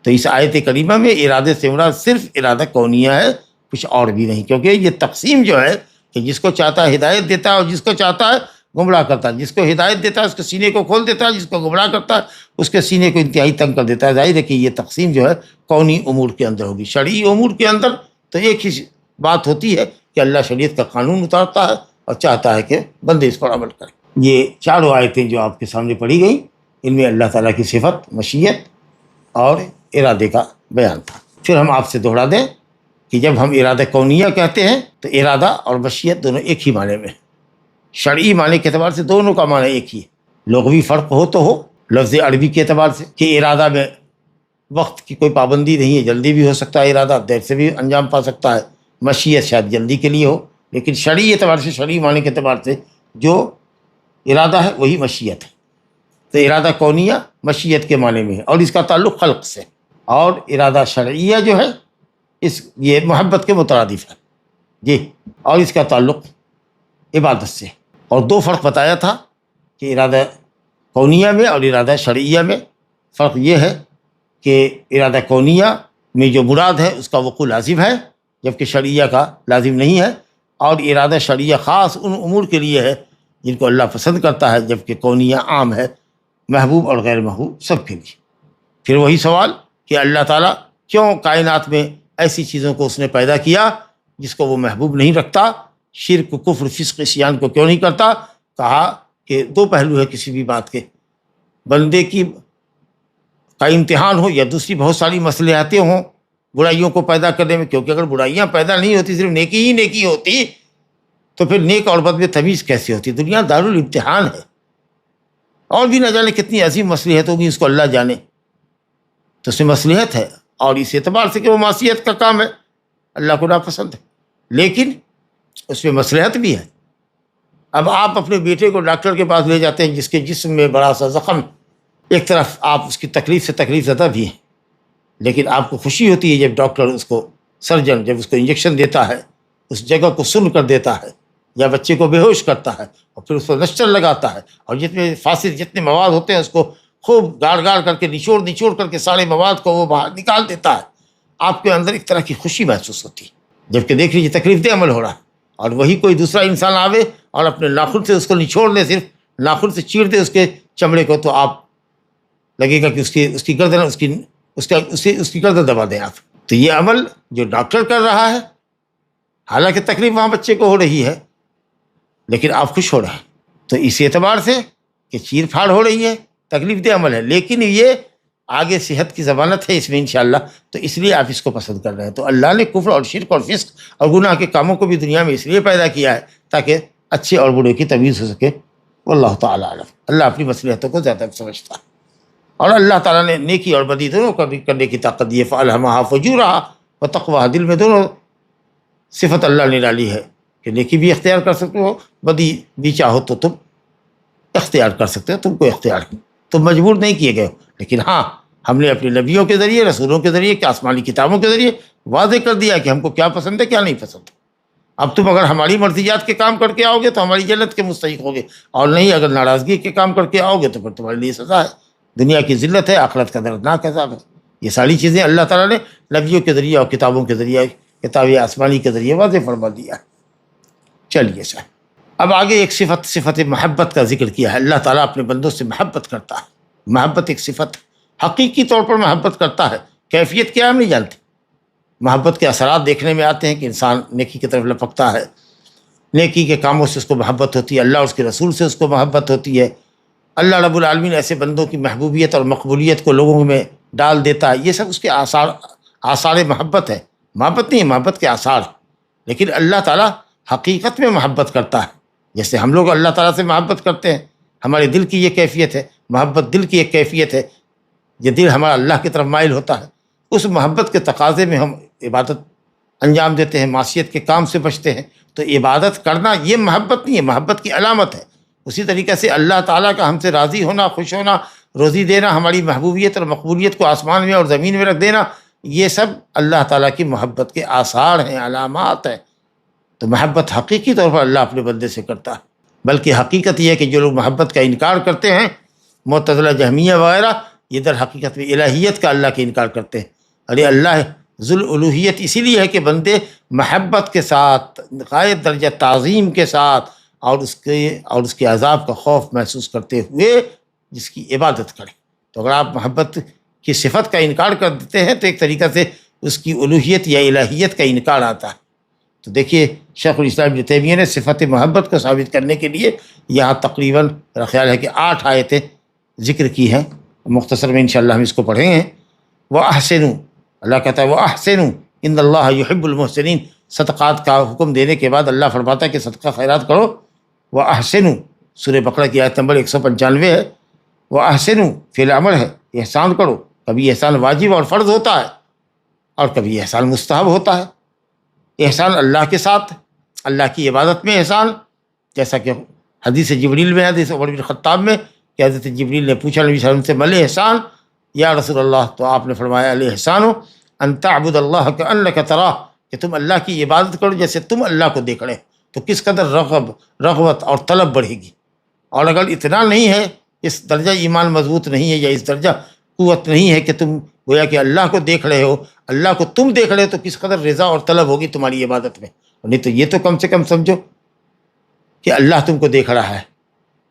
Speaker 2: تو اس آیت کریمہ میں ارادے سے مراد صرف ارادہ کونیہ ہے، کچھ اور بھی نہیں. کیونکہ یہ تقسیم جو ہے کہ جس کو چاہتا ہے ہدایت دیتا ہے اور جس کو چاہتا ہے گمراہ کرتا ہے. جس کو ہدایت دیتا ہے اس کے سینے کو کھول دیتا ہے، جس کو گمراہ کرتا ہے اس کے سینے کو انتہائی تنگ کر دیتا ہے. ظاہر ہے کہ یہ تقسیم جو ہے کونی امور کے اندر ہوگی. شرعی امور کے اندر تو ایک ہی بات ہوتی ہے کہ اللہ شریعت کا قانون اتارتا ہے اور چاہتا ہے کہ بندے اس پر عمل کریں. یہ چاروں آیتیں جو آپ کے سامنے پڑھی گئیں، ان میں اللہ تعالیٰ کی صفت مشیت اور ارادے کا بیان تھا. پھر ہم آپ سے دوہرا دیں کہ جب ہم ارادہ کونیہ کہتے ہیں تو ارادہ اور مشیت دونوں ایک ہی معنی میں. شرعی معنی کے اعتبار سے دونوں کا معنی ایک ہی ہے. لغوی فرق ہو تو ہو لفظ عربی کے اعتبار سے کہ ارادہ میں وقت کی کوئی پابندی نہیں ہے، جلدی بھی ہو سکتا ہے، ارادہ دیر سے بھی انجام پا سکتا ہے. مشیت شاید جلدی کے لیے ہو، لیکن شرعی اعتبار سے، شرعی معنی کے اعتبار سے جو ارادہ ہے وہی مشیت ہے. تو ارادہ کونیہ مشیت کے معنی میں ہے اور اس کا تعلق خلق سے، اور ارادہ شرعیہ جو ہے یہ محبت کے مترادف ہے. جی، اور اس کا تعلق عبادت سے. اور دو فرق بتایا تھا کہ ارادہ کونیہ میں اور ارادہ شرعیہ میں فرق یہ ہے کہ ارادہ کونیہ میں جو مراد ہے اس کا وقوع لازم ہے، جبکہ شرعیہ کا لازم نہیں ہے، اور ارادہ شرعیہ خاص ان امور کے لیے ہے جن کو اللہ پسند کرتا ہے، جبکہ کونیہ عام ہے، محبوب اور غیر محبوب سب کے لیے۔ پھر وہی سوال کہ اللہ تعالیٰ کیوں کائنات میں ایسی چیزوں کو اس نے پیدا کیا جس کو وہ محبوب نہیں رکھتا، شرک، کفر، فسق، عصیان کو کیوں نہیں کرتا؟ کہا کہ دو پہلو ہے کسی بھی بات کے، بندے کا امتحان ہو یا دوسری بہت ساری مصلحتیں ہوں برائیوں کو پیدا کرنے میں، کیونکہ اگر برائیاں پیدا نہیں ہوتی، صرف نیکی ہی نیکی ہوتی، تو پھر نیک اور بد میں تمیز کیسے ہوتی؟ دنیا دارالامتحان ہے، اور بھی نہ جانے کتنی عظیم مصلحت ہوگی، اس کو اللہ جانے۔ تو اس میں مصلحت ہے، اور اس اعتبار سے کہ وہ معصیت کا کام ہے، اللہ کو ناپسند ہے، لیکن اس میں مصلحت بھی ہے۔ اب آپ اپنے بیٹے کو ڈاکٹر کے پاس لے جاتے ہیں جس کے جسم میں بڑا سا زخم، ایک طرف آپ اس کی تکلیف سے تکلیف زدہ بھی ہیں، لیکن آپ کو خوشی ہوتی ہے جب ڈاکٹر اس کو، سرجن جب اس کو انجیکشن دیتا ہے، اس جگہ کو سن کر دیتا ہے، یا بچے کو بے ہوش کرتا ہے، اور پھر اس کو نشتر لگاتا ہے، اور جتنے مواد ہوتے ہیں اس کو خوب گاڑ گاڑ کر کے نچوڑ کر کے سارے مواد کو وہ باہر نکال دیتا ہے۔ آپ کے اندر ایک طرح کی خوشی محسوس ہوتی ہے، جبکہ دیکھ لیجیے تکلیف دہ عمل ہو رہا ہے، اور وہی کوئی دوسرا انسان آوے اور اپنے ناخن سے اس کو نچوڑ دے، صرف ناخن سے چیر دے اس کے چمڑے کو، تو آپ لگے گا کہ اس کی گردن دبا دیں آپ۔ تو یہ عمل جو ڈاکٹر کر رہا ہے، حالانکہ تکلیف وہاں بچے کو ہو رہی ہے، لیکن آپ خوش ہو رہے ہیں، تو اس اعتبار سے کہ چیر پھاڑ ہو رہی ہے، تکلیف دہ عمل ہے، لیکن یہ آگے صحت کی ضمانت ہے اس میں انشاءاللہ، تو اس لیے آپ اس کو پسند کر رہے ہیں۔ تو اللہ نے کفر اور شرک اور فسق اور گناہ کے کاموں کو بھی دنیا میں اس لیے پیدا کیا ہے تاکہ اچھے اور برے کی تمیز ہو سکے۔ واللہ تعالیٰ عالم، اللہ اپنی مصلحتوں کو زیادہ سمجھتا ہے، اور اللہ تعالیٰ نے نیکی اور بدی دونوں کا بھی کرنے کی طاقت دی ہے۔ فَأَلْهَمَهَا فُجُورَهَا وَتَقْوَاهَا، دل میں دونوں صفت اللہ نے ڈالی ہے کہ نیکی بھی اختیار کر سکتے ہو، بدی بھی چاہو تو تم اختیار کر سکتے ہو، تم کو اختیار ہے، تم مجبور نہیں کیے گئے ہو، لیکن ہاں ہم نے اپنے نبیوں کے ذریعے، رسولوں کے ذریعے، کہ آسمانی کتابوں کے ذریعے واضح کر دیا کہ ہم کو کیا پسند ہے کیا نہیں پسند۔ اب تم اگر ہماری مرضیات کے کام کر کے آؤ گے تو ہماری جنت کے مستحق ہوگے، اور نہیں اگر ناراضگی کے کام کر کے آؤ گے تو پھر تمہارے لیے سزا ہے، دنیا کی ذلت ہے، آخرت کا دردناک عذاب ہے۔ یہ ساری چیزیں اللہ تعالیٰ نے نبیوں کے ذریعے اور کتابوں کے ذریعے، کتاب آسمانی کے ذریعے واضح فرما دیا۔ چلیے سر، اب آگے ایک صفت محبت کا ذکر کیا ہے۔ اللہ تعالیٰ اپنے بندوں سے محبت کرتا ہے، محبت ایک صفت، حقیقی طور پر محبت کرتا ہے، کیفیت کیا ہم نہیں جانتے۔ محبت کے اثرات دیکھنے میں آتے ہیں کہ انسان نیکی کی طرف لپکتا ہے، نیکی کے کاموں سے اس کو محبت ہوتی ہے، اللہ اور اس کے رسول سے اس کو محبت ہوتی ہے، اللہ رب العالمین ایسے بندوں کی محبوبیت اور مقبولیت کو لوگوں میں ڈال دیتا ہے۔ یہ سب اس کے آثار محبت ہے، محبت نہیں ہے، محبت کے آثار۔ لیکن اللہ تعالیٰ حقیقت میں محبت کرتا ہے، جیسے ہم لوگ اللہ تعالیٰ سے محبت کرتے ہیں، ہمارے دل کی یہ کیفیت ہے، محبت دل کی ایک کیفیت ہے، یہ دل ہمارا اللہ کی طرف مائل ہوتا ہے، اس محبت کے تقاضے میں ہم عبادت انجام دیتے ہیں، معصیت کے کام سے بچتے ہیں۔ تو عبادت کرنا یہ محبت نہیں ہے، محبت کی علامت ہے۔ اسی طریقے سے اللہ تعالیٰ کا ہم سے راضی ہونا، خوش ہونا، روزی دینا، ہماری محبوبیت اور مقبولیت کو آسمان میں اور زمین میں رکھ دینا، یہ سب اللہ تعالیٰ کی محبت کے آثار ہیں، علامات ہیں۔ تو محبت حقیقی طور پر اللہ اپنے بندے سے کرتا ہے، بلکہ حقیقت یہ ہے کہ جو لوگ محبت کا انکار کرتے ہیں، معتزلہ، جہمیہ وغیرہ، یہ در حقیقت میں الہیت کا اللہ کے انکار کرتے ہیں۔ ارے اللہ ذو الالوہیت اسی لیے ہے کہ بندے محبت کے ساتھ، غایت درجہ تعظیم کے ساتھ، اور اس کے عذاب کا خوف محسوس کرتے ہوئے جس کی عبادت کریں۔ تو اگر آپ محبت کی صفت کا انکار کر دیتے ہیں تو ایک طریقہ سے اس کی الوہیت یا الہیت کا انکار آتا ہے۔ تو دیکھیے شیخ الاسلام ابن تیمیہ نے صفت محبت کو ثابت کرنے کے لیے یہاں تقریباً میرا خیال ہے کہ 8 آیتیں ذکر کی ہیں، مختصر میں انشاءاللہ ہم اس کو پڑھیں گے۔ وَأَحْسِنُوا، اللہ کہتا ہے وَأَحْسِنُوا إِنَّ اللَّهَ يُحِبُّ الْمُحْسِنِينَ، صدقات کا حکم دینے کے بعد اللہ فرماتا ہے کہ صدقہ خیرات کرو۔ وَأَحْسِنُوا، سورہ بقرہ کی آیت نمبر 195 ہے۔ وَأَحْسِنُوا فعل امر ہے، احسان کرو۔ کبھی احسان واجب اور فرض ہوتا ہے، اور کبھی احسان مستحب ہوتا ہے۔ احسان اللہ کے ساتھ، اللہ کی عبادت میں احسان، جیسا کہ حدیث جبریل میں، حدیث عمر بن خطاب میں، کہ حضرت جبریل نے پوچھا نبی صلی اللہ علیہ وسلم سے مل احسان یا رسول اللہ، تو آپ نے فرمایا الاحسان ان تعبد اللہ کانک تراہ، کہ تم اللہ کی عبادت کرو جیسے تم اللہ کو دیکھ رہے۔ تو کس قدر رغبت اور طلب بڑھے گی۔ اور اگر اتنا نہیں ہے، اس درجہ ایمان مضبوط نہیں ہے، یا اس درجہ قوت نہیں ہے کہ تم گویا کہ اللہ کو دیکھ رہے ہو، اللہ کو تم دیکھ رہے ہو تو کس قدر رضا اور طلب ہوگی تمہاری عبادت میں. نہیں تو یہ تو کم سے کم سمجھو کہ اللہ تم کو دیکھ رہا ہے،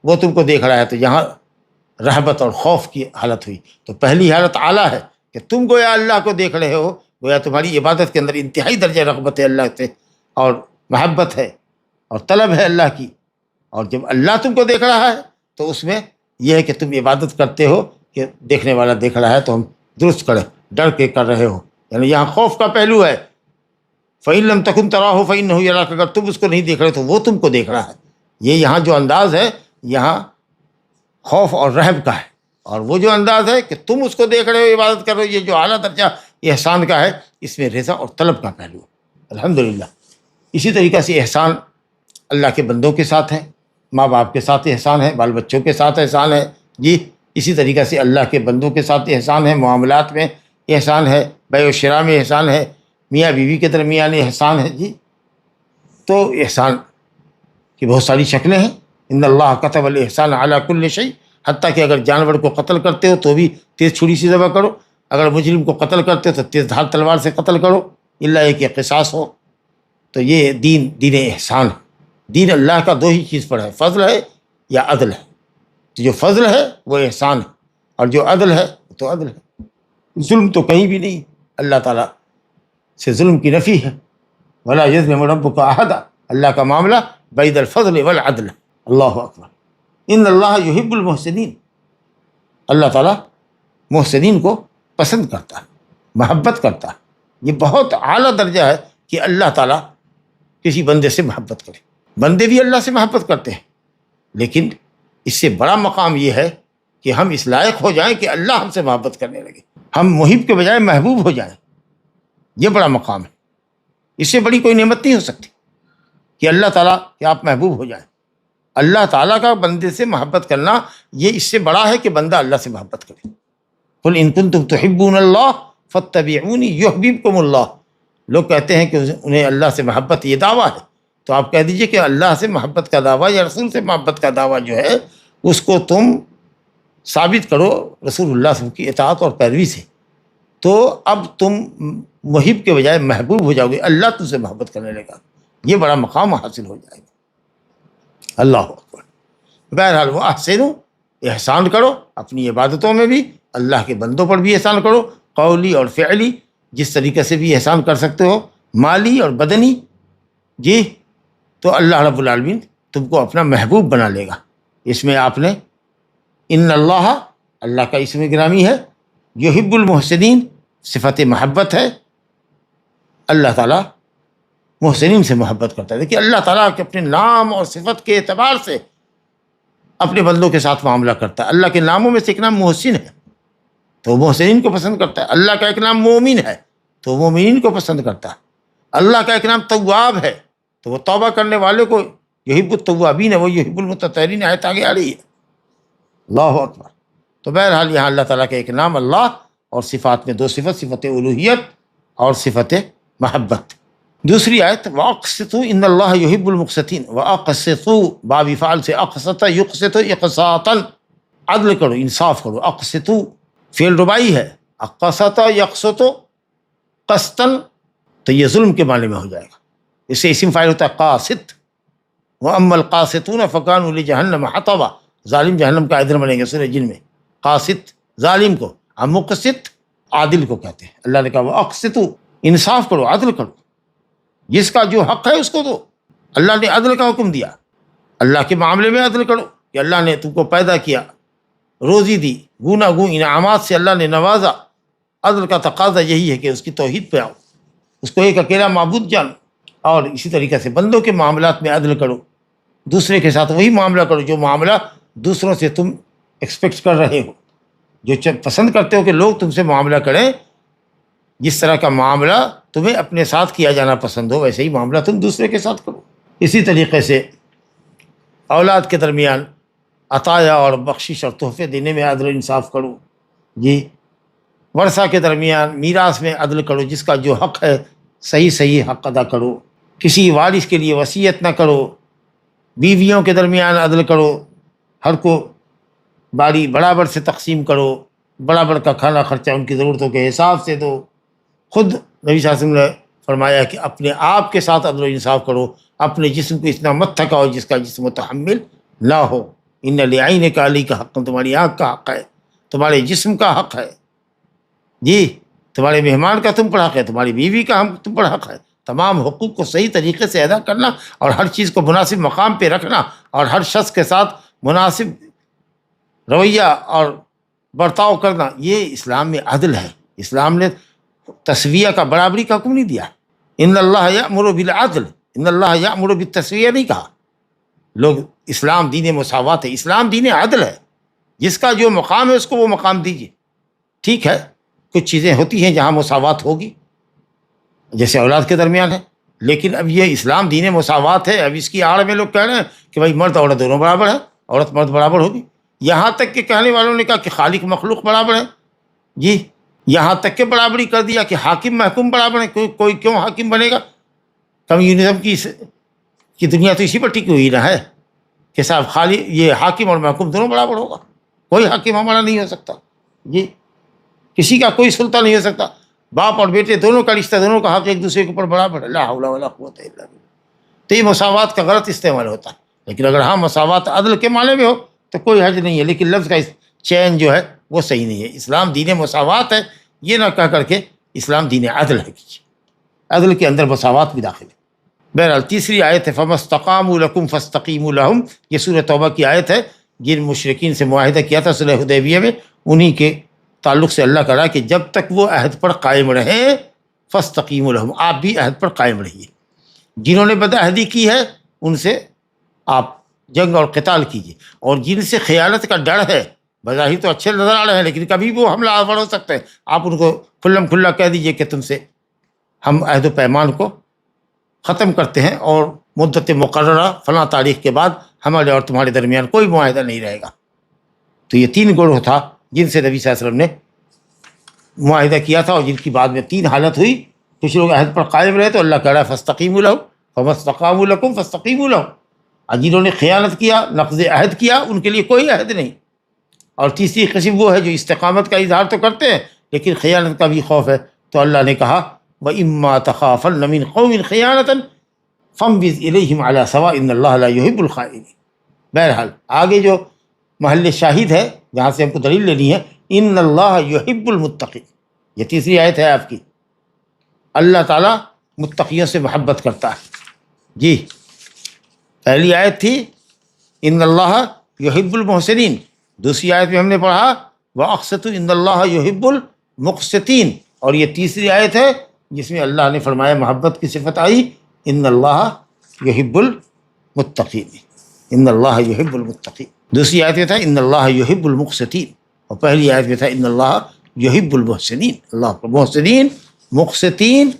Speaker 2: وہ تم کو دیکھ رہا ہے. تو یہاں رہبت اور خوف کی حالت ہوئی. تو پہلی حالت اعلیٰ ہے کہ تم گویا اللہ کو دیکھ رہے ہو، گویا تمہاری عبادت کے اندر انتہائی درجہ رغبت ہے اللہ سے اور محبت ہے اور طلب ہے اللہ کی. اور جب اللہ تم کو دیکھ رہا ہے تو اس میں یہ ہے کہ تم عبادت کرتے ہو کہ دیکھنے والا دیکھ رہا ہے تو ہم درست کریں، ڈر کے کر رہے ہو. یعنی یہاں خوف کا پہلو ہے. فَإِن لَمْ تَكُنْ تَرَاهُ فَإِنَّهُ يَرَاكَ، اگر تم اس کو نہیں دیکھ رہے تو وہ تم کو دیکھ رہا ہے. یہ یہاں جو انداز ہے یہاں خوف اور رہب کا ہے. اور وہ جو انداز ہے کہ تم اس کو دیکھ رہے ہو، عبادت کر رہے ہو، یہ جو اعلیٰ درجہ احسان کا ہے، اس میں رضا اور طلب کا پہلو ہے. الحمدللہ. اسی طریقہ سے احسان اللہ کے بندوں کے ساتھ ہے، ماں باپ کے ساتھ احسان ہے، بال بچوں کے ساتھ احسان ہے جی. اسی طریقہ سے اللہ کے بندوں کے ساتھ احسان ہے، معاملات میں احسان ہے، بیع و شراء میں احسان ہے، میاں بیوی کے درمیان احسان ہے جی. تو احسان کی بہت ساری شکلیں ہیں. ان اللہ کتب الاحسان علی کل شیء، حتیٰ کہ اگر جانور کو قتل کرتے ہو تو بھی تیز چھری سے ذبح کرو، اگر مجرم کو قتل کرتے ہو تو تیز دھار تلوار سے قتل کرو، الا یہ کہ قصاص ہو. تو یہ دین احسان ہے. دین اللہ کا دو ہی چیز پر ہے، فضل ہے یا عدل ہے. تو جو فضل ہے وہ احسان ہے، اور جو عدل ہے وہ تو عدل ہے. ظلم تو کہیں بھی نہیں. اللہ تعالیٰ سے ظلم کی نفی ہے. ولا یظلم ربک احدا، اللہ کا معاملہ بین الفضل والعدل. اللہ اکبر. ان اللہ یحب المحسنین، اللہ تعالیٰ محسنین کو پسند کرتا ہے، محبت کرتا ہے. یہ بہت اعلیٰ درجہ ہے کہ اللہ تعالیٰ کسی بندے سے محبت کرے. بندے بھی اللہ سے محبت کرتے ہیں، لیکن اس سے بڑا مقام یہ ہے کہ ہم اس لائق ہو جائیں کہ اللہ ہم سے محبت کرنے لگے، ہم محب کے بجائے محبوب ہو جائیں. یہ بڑا مقام ہے. اس سے بڑی کوئی نعمت نہیں ہو سکتی کہ اللہ تعالیٰ کہ آپ محبوب ہو جائیں. اللہ تعالیٰ کا بندے سے محبت کرنا یہ اس سے بڑا ہے کہ بندہ اللہ سے محبت کرے. قل ان کنتم تحبون اللہ فاتبعونی یحببکم اللہ. لوگ کہتے ہیں کہ انہیں اللہ سے محبت یہ دعویٰ ہے، تو آپ کہہ دیجئے کہ اللہ سے محبت کا دعویٰ یا رسول سے محبت کا دعویٰ جو ہے اس کو تم ثابت کرو رسول اللہ صلی اللہ علیہ وسلم کی اطاعت اور پیروی سے. تو اب تم محب کے بجائے محبوب ہو جاؤ گے، اللہ تم سے محبت کرنے لگا. یہ بڑا مقام حاصل ہو جائے گا. اللہ اکبر. بہرحال وہ احسنو، احسان کرو اپنی عبادتوں میں بھی، اللہ کے بندوں پر بھی احسان کرو، قولی اور فعلی، جس طریقے سے بھی احسان کر سکتے ہو، مالی اور بدنی جی. تو اللہ رب العالمین تم کو اپنا محبوب بنا لے گا. اس میں آپ نے ان اللہ، اللہ کا اسم گرامی ہے، یحب المحسنین، صفت محبت ہے. اللہ تعالیٰ محسنین سے محبت کرتا ہے. دیکھیے اللہ تعالیٰ کے اپنے نام اور صفت کے اعتبار سے اپنے بندوں کے ساتھ معاملہ کرتا ہے. اللہ کے ناموں میں سے ایک نام محسن ہے تو محسنین کو پسند کرتا ہے. اللہ کا ایک نام مومن ہے تو مومنین کو پسند کرتا ہے. اللہ کا ایک نام تواب ہے تو وہ توبہ کرنے والے کو یحب التوابین ہے، وہ یحب المتطہرین آیت آگے آ رہی ہے. اللہ اکبر. تو بہرحال یہاں اللہ تعالیٰ کا ایک نام اللہ اور صفات میں دو صفت، صفت الوہیت اور صفت محبت. دوسری آیت واقسطوا ان اللہ یحب المقسطین، واقسطوا باب فعل سے اقسط یقسط اقساطا، عدل کرو، انصاف کرو. اقسطوا فعل رباعی ہے، اقسط یقسط قسطا تو یہ ظلم کے معنی میں ہو جائے گا. اس سے اسم فاعل ہوتا ہے قاسط. واما القاسطون فکانوا لجہنم حطبا، ظالم جہنم کا ایندھن بنیں گے سورہ جن میں. قاسط ظالم کو، مقسط عادل کو کہتے ہیں. اللہ نے کہا واقسطوا، انصاف کرو، عدل کرو، جس کا جو حق ہے اس کو دو. اللہ نے عدل کا حکم دیا. اللہ کے معاملے میں عدل کرو کہ اللہ نے تم کو پیدا کیا، روزی دی، گوناگوں انعامات سے اللہ نے نوازا. عدل کا تقاضا یہی ہے کہ اس کی توحید پہ آؤ، اس کو ایک اکیلا معبود جانو. اور اسی طریقے سے بندوں کے معاملات میں عدل کرو، دوسرے کے ساتھ وہی معاملہ کرو جو معاملہ دوسروں سے تم ایکسپیکٹ کر رہے ہو، جو پسند کرتے ہو کہ لوگ تم سے معاملہ کریں. جس طرح کا معاملہ تمہیں اپنے ساتھ کیا جانا پسند ہو ویسے ہی معاملہ تم دوسرے کے ساتھ کرو. اسی طریقے سے اولاد کے درمیان عطایا اور بخشش اور تحفے دینے میں عدل و انصاف کرو جی. ورثہ کے درمیان میراث میں عدل کرو، جس کا جو حق ہے صحیح حق ادا کرو. کسی وارث کے لیے وصیت نہ کرو. بیویوں کے درمیان عدل کرو، ہر کو باری برابر سے تقسیم کرو. برابر کا کھانا خرچہ ان کی ضرورتوں کے حساب سے دو۔ خود نبی صلی اللہ علیہ وسلم نے فرمایا کہ اپنے آپ کے ساتھ عدل و انصاف کرو، اپنے جسم کو اتنا مت تھکاؤ جس کا جسم متحمل نہ ہو۔ ان لعینک علیک حق، تمہاری آنکھ کا حق ہے، تمہارے جسم کا حق ہے، جی تمہارے مہمان کا تم پر حق ہے، تمہاری بیوی کا تم پر حق ہے۔ تمام حقوق کو صحیح طریقے سے ادا کرنا اور ہر چیز کو مناسب مقام پہ رکھنا اور ہر شخص کے ساتھ مناسب رویہ اور برتاؤ کرنا، یہ اسلام میں عدل ہے۔ اسلام نے تسویہ کا، برابری کا حکم نہیں دیا۔ ان اللہ یأمر بالعدل، ان اللہ یأمر بالتسویہ نہیں کہا۔ لوگ اسلام دین مساوات ہے، اسلام دین عدل ہے، جس کا جو مقام ہے اس کو وہ مقام دیجیے۔ ٹھیک ہے کچھ چیزیں ہوتی ہیں جہاں مساوات ہوگی، جیسے اولاد کے درمیان ہے، لیکن اب یہ اسلام دین مساوات ہے، اب اس کی آڑ میں لوگ کہہ رہے ہیں کہ بھائی مرد عورت دونوں برابر ہیں، عورت مرد برابر ہوگی۔ یہاں تک کہ کہنے والوں نے کہا کہ خالق مخلوق برابر ہے، جی یہاں تک کہ برابری کر دیا کہ حاکم محکوم برابر ہے۔ کوئی کیوں حاکم بنے گا؟ کمیونزم کی دنیا تو اسی پر ٹکی ہوئی نہ ہے کہ صاحب خالی یہ حاکم اور محکوم دونوں برابر ہوگا، کوئی حاکم ہمارا نہیں ہو سکتا، جی کسی کا کوئی سلطان نہیں ہو سکتا، باپ اور بیٹے دونوں کا رشتہ، دونوں کا حق ایک دوسرے کے اوپر برابر ہے، لا حول ولا قوت الا باللہ۔ تو یہ مساوات کا غلط استعمال ہوتا ہے، لیکن اگر ہاں مساوات عدل کے معنی میں ہو تو کوئی حرج نہیں ہے، لیکن لفظ کا چین جو ہے وہ صحیح نہیں ہے۔ اسلام دین مساوات ہے، یہ نہ کہہ کر کے اسلام دین عدل ہے، عدل کے اندر مساوات بھی داخل ہے۔ بہرحال تیسری آیت ہے فَمَا اسْتَقَامُوا لَكُمْ فَاسْتَقِیمُوا لَهُمْ، یہ سورہ توبہ کی آیت ہے۔ جن مشرکین سے معاہدہ کیا تھا صلح حدیبیہ میں، انہی کے تعلق سے اللہ کہا کہ جب تک وہ عہد پر قائم رہیں فَاسْتَقِیمُوا لَهُمْ، آپ بھی عہد پر قائم رہیے۔ جنہوں نے بدعہدی کی ہے ان سے آپ جنگ اور قتال کیجیے، اور جن سے خیانت کا ڈر ہے، بظاہر تو اچھے نظر آ رہے ہیں لیکن کبھی وہ حملہ آور ہو سکتے ہیں، آپ ان کو کھلم کھلا کہہ دیجیے کہ تم سے ہم عہد و پیمان کو ختم کرتے ہیں اور مدت مقررہ فلاں تاریخ کے بعد ہمارے اور تمہارے درمیان کوئی معاہدہ نہیں رہے گا۔ تو یہ تین گروہ تھا جن سے نبی صلی اللہ علیہ وسلم نے معاہدہ کیا تھا، اور جن کی بعد میں تین حالت ہوئی۔ کچھ لوگ عہد پر قائم رہے تو اللہ کہہ رہا ہے فَاسْتَقِیمُوا لَهُ فَمَا اسْتَقَامُوا لَكُمْ فَاسْتَقِیمُوا لَهُ، اور جنہوں نے خیانت کیا، نقض عہد کیا، ان کے لیے کوئی عہد نہیں۔ اور تیسری قسم وہ ہے جو استقامت کا اظہار تو کرتے ہیں لیکن خیانت کا بھی خوف ہے، تو اللہ نے کہا وَإِمَّا تَخَافَنَّ مِنْ قَوْمٍ خِيَانَةً فَانبِذْ إِلَيْهِمْ عَلَىٰ سَوَاءٍ إِنَّ اللَّهَ لَا يُحِبُّ الْخَائِنِينَ۔ بہرحال آگے جو محل شاہد ہے جہاں سے ہم کو دلیل لینی ہے، ان اللہ یحب المتقین، یہ تیسری آیت ہے آپ کی۔ اللہ تعالیٰ متقیوں سے محبت کرتا ہے، جی پہلی آیت تھی ان اللہ یحب المحسنین، دوسری آیت میں ہم نے پڑھا وَأَقْسِطُوا إِنَّ اللَّهَ يُحِبُّ الْمُقْسِطِينَ، اور یہ تیسری آیت ہے جس میں اللہ نے فرمایا محبت کی صفت آئی ان اللہ یحب المتقین، ان اللہ یحب المتقین۔ دوسری آیت میں تھا ان اللہ یحب المقسطین، اور پہلی آیت میں تھا ان اللہ یحب المحسنین، اللہ کو محسنین، مقسطین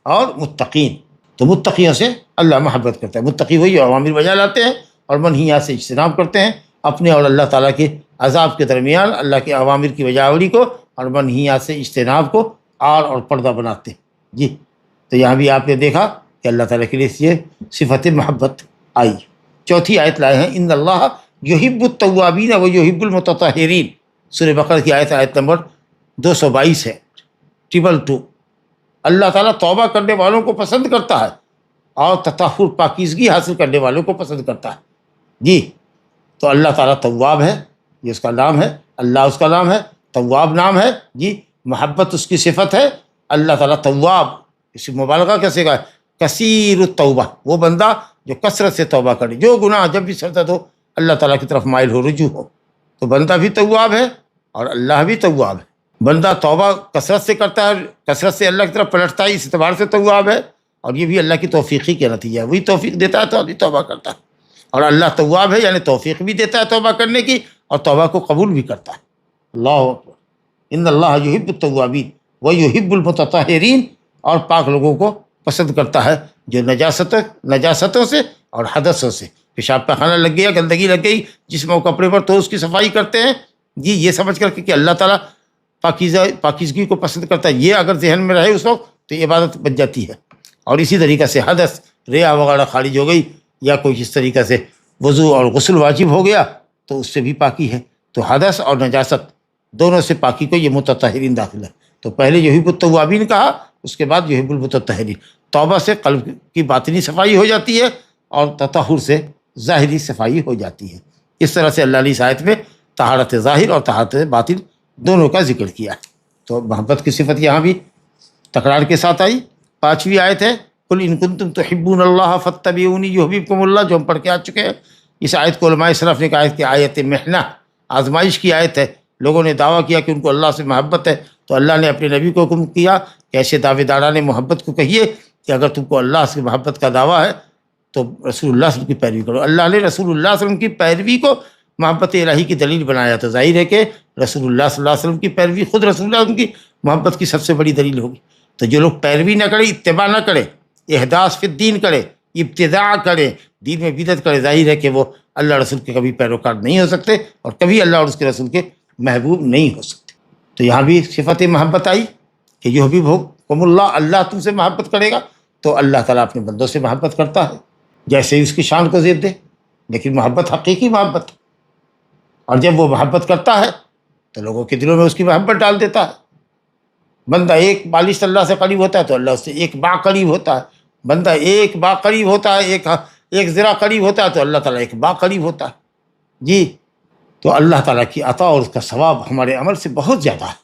Speaker 2: اور متقین۔ تو متقیوں سے اللہ محبت کرتا ہے۔ متقی وہی جو اوامر بجا لاتے ہیں اور منہیات سے اجتناب کرتے ہیں، اپنے اور اللہ تعالیٰ کے عذاب کے درمیان اللہ کے اوامر کی بجاوری کو اور منہیات سے اجتناب کو آڑ اور پردہ بناتے ہیں، جی تو یہاں بھی آپ نے دیکھا کہ اللہ تعالیٰ کے لیے یہ صفت محبت آئی۔ چوتھی آیت لائے ہیں ان اللہ یحب التوابین و یحب المتطہرین، سورہ بقرہ کی آیت نمبر 222 ہے، 222۔ اللہ تعالیٰ توبہ کرنے والوں کو پسند کرتا ہے اور تطہر پاکیزگی حاصل کرنے والوں کو پسند کرتا ہے، جی تو اللہ تعالیٰ تواب ہے، یہ اس کا نام ہے، اللہ اس کا نام ہے، تواب نام ہے، جی محبت اس کی صفت ہے۔ اللہ تعالیٰ تواب، اس مبالغہ کیسے کا ہے، کثیر التوبہ، وہ بندہ جو کثرت سے توبہ کرے، جو گناہ جب بھی سرزد ہو اللہ تعالیٰ کی طرف مائل ہو، رجوع ہو، تو بندہ بھی تواب ہے اور اللہ بھی تواب ہے۔ بندہ توبہ کثرت سے کرتا ہے، کثرت سے اللہ کی طرف پلٹتا ہے، اس اعتبار سے تواب ہے، اور یہ بھی اللہ کی توفیقی کا نتیجہ ہے، وہی توفیق دیتا ہے تو ابھی توبہ کرتا ہے، اور اللہ تواب ہے یعنی توفیق بھی دیتا ہے توبہ کرنے کی اور توبہ کو قبول بھی کرتا ہے۔ اللہ اکبر، ان اللہ یحب التوابین و یحب المتطہرین، اور پاک لوگوں کو پسند کرتا ہے جو نجاستوں سے اور حدثوں سے، پیشاب پخانہ لگ گیا، گندگی لگ گئی جسم و کپڑے پر تو اس کی صفائی کرتے ہیں، جی یہ سمجھ کر کے کہ اللہ تعالیٰ پاکیزگی کو پسند کرتا ہے، یہ اگر ذہن میں رہے اس وقت تو یہ عبادت بن جاتی ہے۔ اور اسی طریقہ سے حدث، ریا وغیرہ خارج ہو گئی، یا کوئی اس طریقہ سے وضو اور غسل واجب ہو گیا تو اس سے بھی پاکی ہے۔ تو حدث اور نجاست دونوں سے پاکی کو یہ متطہرین داخل ہے. تو پہلے یحب التوابین کہا، اس کے بعد یحب المتطہرین. توبہ سے قلب کی باطنی صفائی ہو جاتی ہے اور تطہر سے ظاہری صفائی ہو جاتی ہے. اس طرح سے اللہ نے اس آیت میں طہارت ظاہر اور طہارت باطن دونوں کا ذکر کیا ہے. تو محبت کی صفت یہاں بھی تکرار کے ساتھ آئی. 5ویں آیت ہے قل ان کنتم تحبون اللہ فاتبعونی یحببکم اللہ، جو ہم پڑھ کے آ چکے ہیں. اس آیت کو علماء سلف نے کہا کہ آیت محنہ، آزمائش کی آیت ہے. لوگوں نے دعویٰ کیا کہ ان کو اللہ سے محبت ہے، تو اللہ نے اپنے نبی کو حکم کیا کہ ایسے دعوے داران محبت کو کہیے کہ اگر تم کو اللہ سے محبت کا دعویٰ ہے تو رسول اللہ صلی اللہ علیہ وسلم کی پیروی کرو. اللہ نے رسول اللہ صلی اللہ علیہ وسلم کی پیروی کو محبت الہی کی دلیل بنایا. تو ظاہر ہے کہ رسول اللہ صلی اللہ علیہ وسلم کی پیروی خود رسول اللہ علیہ وسلم کی محبت کی سب سے بڑی دلیل ہوگی. تو جو لوگ پیروی نہ کرے، اتباع نہ کرے، احداث فی الدین کرے، ابتداع کرے، دین میں بدعت کرے، ظاہر ہے کہ وہ اللہ رسول کے کبھی پیروکار نہیں ہو سکتے اور کبھی اللہ اور اس کے رسول کے محبوب نہیں ہو سکتے. تو یہاں بھی صفت محبت آئی کہ یحببکم اللہ، اللہ تم سے محبت کرے گا. تو اللہ تعالیٰ اپنے بندوں سے محبت کرتا ہے جیسے ہی اس کی شان کو زیب دے، لیکن محبت حقیقی محبت. اور جب وہ محبت کرتا ہے تو لوگوں کے دلوں میں اس کی محبت ڈال دیتا ہے. بندہ ایک بالش اللہ سے قریب ہوتا ہے تو اللہ اس سے ایک با قریب ہوتا ہے. بندہ ایک با قریب ہوتا ہے، ایک ذرا قریب ہوتا ہے تو اللہ تعالیٰ ایک با قریب ہوتا ہے. جی، تو اللہ تعالیٰ کی عطا اور اس کا ثواب ہمارے عمل سے بہت زیادہ ہے.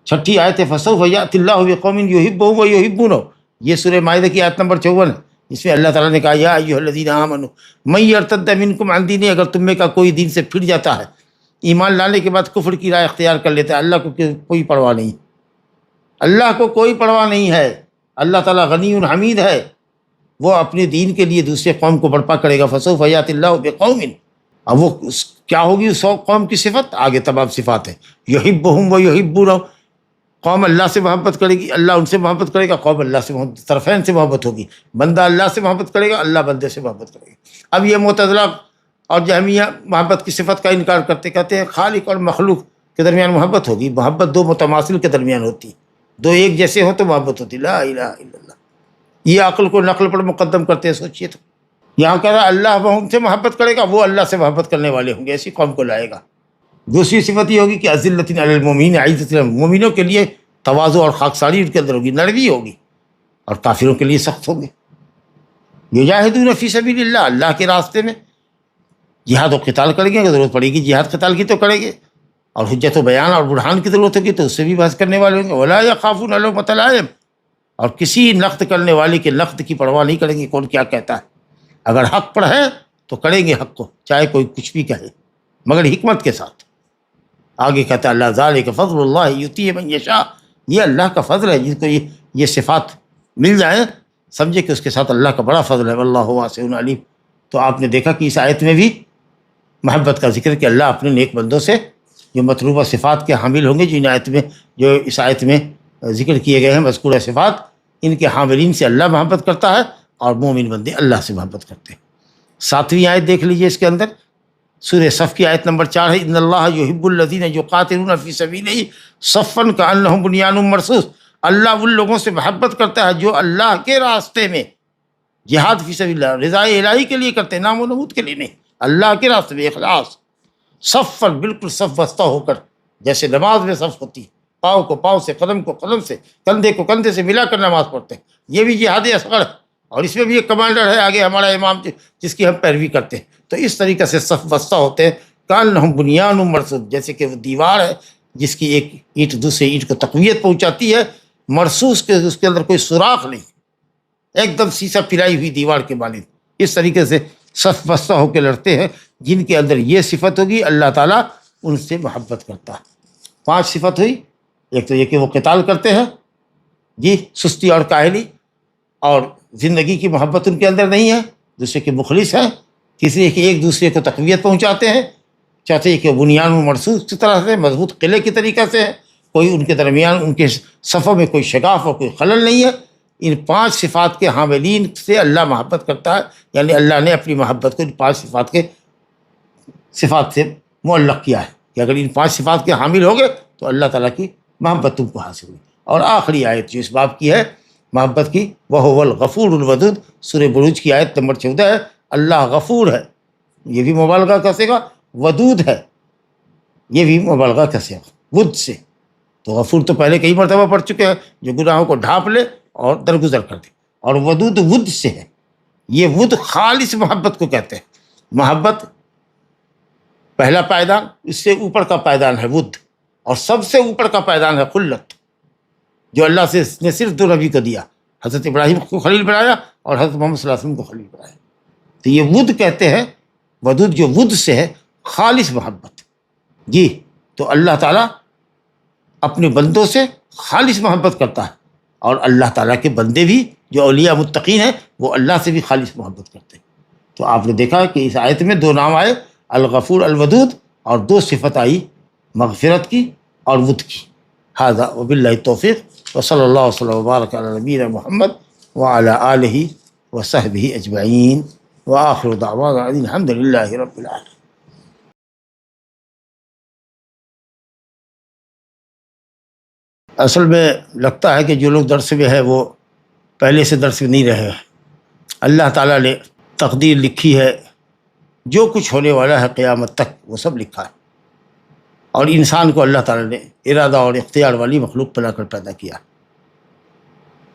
Speaker 2: 6 آیت فسوف یأتی اللہ بقوم یحبهم ویحبونہ، یہ سورہ مائدہ کی آیت نمبر 54 ہے. اس میں اللہ تعالیٰ نے کہا یا ایھا الذین آمنوا من یرتد منکم عن دینہ، اگر تم میں کا کوئی دین سے پھر جاتا ہے، ایمان لانے کے بعد کفر کی راہ اختیار کر لیتا ہے، اللہ کو کوئی پرواہ نہیں، اللہ کو کوئی پرواہ نہیں ہے. اللہ تعالیٰ غنی حمید ہے، وہ اپنے دین کے لیے دوسرے قوم کو برپا کرے گا. فسوف یأتی اللہ بقوم، اب وہ کیا ہوگی اس قوم کی صفت؟ آگے تمام صفات ہے. یحبہم ویحبونہ، قوم اللہ سے محبت کرے گی، اللہ ان سے محبت کرے گا. قوم اللہ سے محبت، طرفین سے محبت ہوگی. بندہ اللہ سے محبت کرے گا، اللہ بندے سے محبت کرے گا. اب یہ معتزلہ اور جہمیہ محبت کی صفت کا انکار کرتے کہتے ہیں خالق اور مخلوق کے درمیان محبت ہوگی. محبت دو متماثل کے درمیان ہوتی ہے، دو ایک جیسے ہو تو محبت ہوتی. لا الہ الا اللہ. یہ عقل کو نقل پر مقدم کرتے ہیں. سوچیے تو یہاں کہہ رہا اللہ وہ ان سے محبت کرے گا، وہ اللہ سے محبت کرنے والے ہوں گے، ایسی قوم کو لائے گا. دوسری صفت یہ ہوگی کہ اذلۃ علی المؤمنین عزت، مومنوں کے لیے تواضع اور خاکساری ان کے اندر ہوگی، نرمی ہوگی، اور کافروں کے لیے سخت ہوں گے. یجاہدون فی سبیل اللہ، اللہ کے راستے میں جہاد و قتال کریں گے. اگر ضرورت پڑے گی جہاد قتال کی تو کریں گے، اور حجت و بیان اور برہان کی ضرورت ہوگی تو اس سے بھی بحث کرنے والے ہوں گے. ولا یخافون لومۃ لائم، اور کسی نقد کرنے والے کے نقد کی پرواہ نہیں کریں گے کون کیا کہتا ہے. اگر حق پر ہے تو کریں گے حق کو، چاہے کوئی کچھ بھی کہے، مگر حکمت کے ساتھ. آگے کہتا ہے اللہ ذالک فضل اللہ یؤتیہ من یشاء، یہ اللہ کا فضل ہے. جس کو یہ صفات مل جائیں سمجھے کہ اس کے ساتھ اللہ کا بڑا فضل ہے. واللہ واسع علیم. تو آپ نے دیکھا کہ اس آیت میں بھی محبت کا ذکر کہ اللہ اپنے نیک بندوں سے جو مطلوبہ صفات کے حامل ہوں گے، جو اس آیت میں ذکر کیے گئے ہیں مذکورہ صفات، ان کے حاملین سے اللہ محبت کرتا ہے اور مومن بندے اللہ سے محبت کرتے ہیں. 7ویں آیت دیکھ لیجئے، اس کے اندر سورہ صف کی آیت نمبر 4 ہے ان اللہ یحب الذین یقاتلون فی سبیلہ صفا کأنہم بنیان مرصوص. اللہ ان لوگوں سے محبت کرتا ہے جو اللہ کے راستے میں جہاد فی سبیل اللہ، رضا الہی کے لیے کرتے ہیں، نام و نمود کے لیے نہیں، اللہ کے راستے میں اخلاص. صفا، بالکل صف بستہ ہو کر، جیسے نماز میں صف ہوتی ہے، پاؤں کو پاؤں سے، قدم کو قدم سے، کندھے کو کندھے سے ملا کر نماز پڑھتے ہیں. یہ بھی جہاد اصغر ہے، اور اس میں بھی ایک کمانڈر ہے آگے ہمارا امام جس کی ہم پیروی کرتے ہیں. تو اس طریقے سے صف بستہ ہوتے ہیں. کأنہم بنیان مرصوص، جیسے کہ وہ دیوار ہے جس کی ایک اینٹ دوسرے اینٹ کو تقویت پہنچاتی ہے، مرصوص کے اس کے اندر کوئی سوراخ نہیں، ایک دم سیسا پھرائی ہوئی دیوار کے مانند. اس طریقے سے صف بستہ ہو کے لڑتے ہیں. جن کے اندر یہ صفت ہوگی اللہ تعالیٰ ان سے محبت کرتا ہے. 5 صفت ہوئی. ایک تو یہ کہ وہ قتال کرتے ہیں، جی، سستی اور کاہلی اور زندگی کی محبت ان کے اندر نہیں ہے. دوسرے کے مخلص ہیں. تیسرے کہ ایک دوسرے کو تقویت پہنچاتے ہیں. چوتھے کہ بنیان مرصوص کی طرح سے، مضبوط قلعے کی طریقے سے ہے، کوئی ان کے درمیان ان کے صفوں میں کوئی شگاف اور کوئی خلل نہیں ہے. ان 5 صفات کے حاملین سے اللہ محبت کرتا ہے. یعنی اللہ نے اپنی محبت کو ان 5 صفات سے معلق کیا ہے کہ اگر ان 5 صفات کے حامل ہو گئے تو اللہ تعالیٰ کی محبت تم کو حاصل ہوئی. اور آخری آیت جو اس باب کی ہے محبت کی، وَهُوَ الْغَفُورُ الْوَدُودُ، سورہ بروج کی آیت نمبر 14 ہے. اللہ غفور ہے، یہ بھی مبالغہ کا صیغہ، ودود ہے، یہ بھی مبالغہ کا صیغہ ود سے. تو غفور تو پہلے کئی مرتبہ پڑھ چکے ہیں، جو گناہوں کو ڈھانپ لے اور درگزر کر دے. اور ودود ود سے ہے. یہ ود خالص محبت کو کہتے ہیں. محبت پہلا پائدان، اس سے اوپر کا پائدان ہے ود، اور سب سے اوپر کا پائدان ہے خلت، جو اللہ سے نے صرف دو نبی کو دیا، حضرت ابراہیم کو خلیل بنایا اور حضرت محمد صلی اللہ علیہ وسلم کو خلیل بنایا. تو یہ ود کہتے ہیں، ودود جو ود سے ہے خالص محبت. جی تو اللہ تعالیٰ اپنے بندوں سے خالص محبت کرتا ہے، اور اللہ تعالیٰ کے بندے بھی جو اولیاء متقین ہیں وہ اللہ سے بھی خالص محبت کرتے ہیں. تو آپ نے دیکھا کہ اس آیت میں دو نام آئے، الغفور الودود، اور دو صفت آئی، مغفرت کی اور ود کی. ھذا وباللہ التوفیق وصلی اللہ وسلم وبارک علی نبینا محمد وعلی آلہ وصحبہ اجمعین وآخر دعوانا ان الحمد للہ رب العالمین. اصل میں لگتا ہے کہ جو لوگ درس میں ہے وہ پہلے سے درس میں نہیں رہے. اللہ تعالیٰ نے تقدیر لکھی ہے، جو کچھ ہونے والا ہے قیامت تک وہ سب لکھا ہے. اور انسان کو اللہ تعالیٰ نے ارادہ اور اختیار والی مخلوق بنا کر پیدا کیا.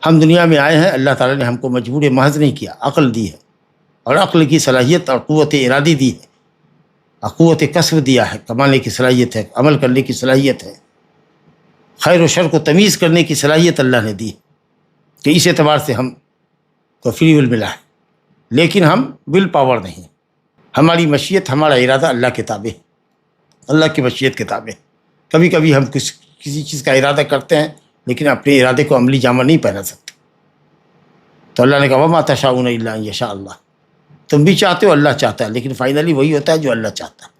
Speaker 2: ہم دنیا میں آئے ہیں، اللہ تعالیٰ نے ہم کو مجبور محض نہیں کیا، عقل دی ہے، اور عقل کی صلاحیت اور قوت ارادی دی ہے، اور قوت کسب دیا ہے، کمانے کی صلاحیت ہے، عمل کرنے کی صلاحیت ہے، خیر و شر کو تمیز کرنے کی صلاحیت اللہ نے دی، کہ اس اعتبار سے ہم کو فری ول ملا ہے. لیکن ہم ول پاور نہیں، ہماری مشیت، ہمارا ارادہ اللہ کے تابع، اللہ کی مشیت کے تابع. کبھی کبھی ہم کسی چیز کا ارادہ کرتے ہیں لیکن اپنے ارادے کو عملی جامہ نہیں پہنا سکتے. تو اللہ نے کہا وما تشاءون الا ان یشاء اللہ، تم بھی چاہتے ہو، اللہ چاہتا ہے، لیکن فائنلی وہی ہوتا ہے جو اللہ چاہتا ہے.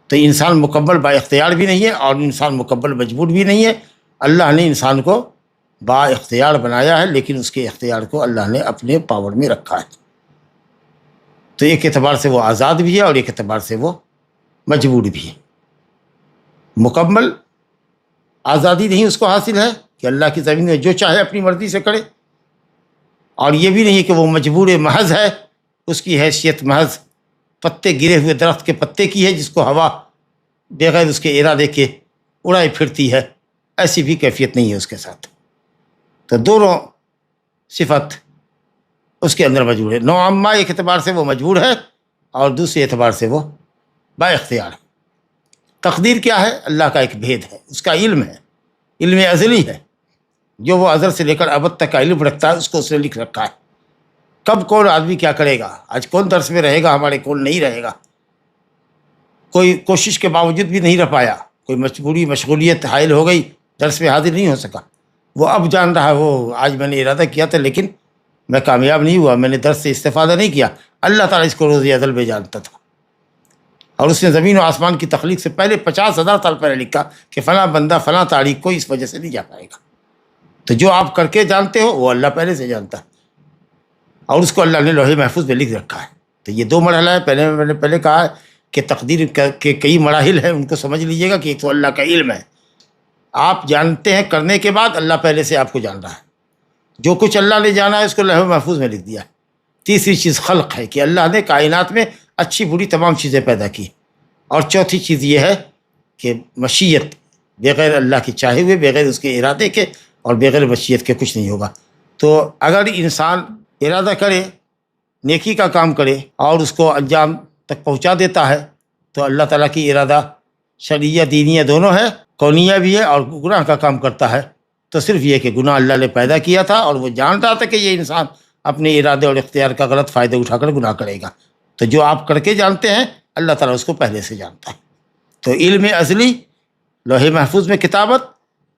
Speaker 2: تو انسان مکمل با اختیار بھی نہیں ہے اور انسان مکمل مجبور بھی نہیں ہے. اللہ نے انسان کو با اختیار بنایا ہے، لیکن اس کے اختیار کو اللہ نے اپنے پاور میں رکھا ہے. تو ایک اعتبار سے وہ آزاد بھی ہے اور ایک اعتبار سے وہ مجبور بھی ہے. مکمل آزادی نہیں اس کو حاصل ہے کہ اللہ کی زمین میں جو چاہے اپنی مرضی سے کرے، اور یہ بھی نہیں کہ وہ مجبور محض ہے، اس کی حیثیت محض پتے گرے ہوئے درخت کے پتے کی ہے جس کو ہوا بغیر اس کے ارادے کے اڑائے پھرتی ہے. ایسی بھی کیفیت نہیں ہے اس کے ساتھ. تو دونوں صفت اس کے اندر مجبور ہے. نوعامہ ایک اعتبار سے وہ مجبور ہے اور دوسرے اعتبار سے وہ با اختیار ہے. تقدیر کیا ہے؟ اللہ کا ایک بھید ہے، اس کا علم ہے، علم ازلی ہے، جو وہ ازل سے لے کر ابد تک کا علم رکھتا ہے، اس کو اس نے لکھ رکھا ہے. کب کون آدمی کیا کرے گا، آج کون درس میں رہے گا، ہمارے کون نہیں رہے گا. کوئی کوشش کے باوجود بھی نہیں رہ پایا، کوئی مجبوری مشغولیت حائل ہو گئی، درس میں حاضر نہیں ہو سکا. وہ اب جان رہا ہے، وہ آج میں نے ارادہ کیا تھا لیکن میں کامیاب نہیں ہوا، میں نے درس سے استفادہ نہیں کیا. اللہ تعالیٰ اس کو روز ازل میں جانتا تھا، اور اس نے زمین و آسمان کی تخلیق سے پہلے 50,000 سال پہلے لکھا کہ فلاں بندہ فلاں تاریخ کو اس وجہ سے نہیں جا پائے گا. تو جو آپ کر کے جانتے ہو وہ اللہ پہلے سے جانتا ہے، اور اس کو اللہ نے لوح محفوظ میں لکھ رکھا ہے. تو یہ دو مرحلہ ہے. میں نے پہلے کہا ہے کہ تقدیر کے کئی مراحل ہیں، ان کو سمجھ لیجیے گا کہ ایک تو اللہ کا علم ہے، آپ جانتے ہیں، کرنے کے بعد اللہ پہلے سے آپ کو جان رہا ہے، جو کچھ اللہ نے جانا ہے اس کو لوح محفوظ میں لکھ دیا ہے. تیسری چیز خلق ہے کہ اللہ نے کائنات میں اچھی بری تمام چیزیں پیدا کی. اور چوتھی چیز یہ ہے کہ مشیت، بغیر اللہ کے چاہے ہوئے، بغیر اس کے ارادے کے اور بغیر مشیت کے کچھ نہیں ہوگا. تو اگر انسان ارادہ کرے، نیکی کا کام کرے اور اس کو انجام تک پہنچا دیتا ہے، تو اللہ تعالیٰ کی ارادہ شرعیہ دینیہ دونوں ہے، کونیہ بھی ہے، اور گناہ کا کام کرتا ہے. تو صرف یہ کہ گناہ اللہ نے پیدا کیا تھا اور وہ جان رہا تھا کہ یہ انسان اپنے ارادے اور اختیار کا غلط فائدہ اٹھا کر گناہ کرے گا. تو جو آپ کر کے جانتے ہیں اللہ تعالیٰ اس کو پہلے سے جانتا ہے. تو علم ازلی، لوح محفوظ میں کتابت،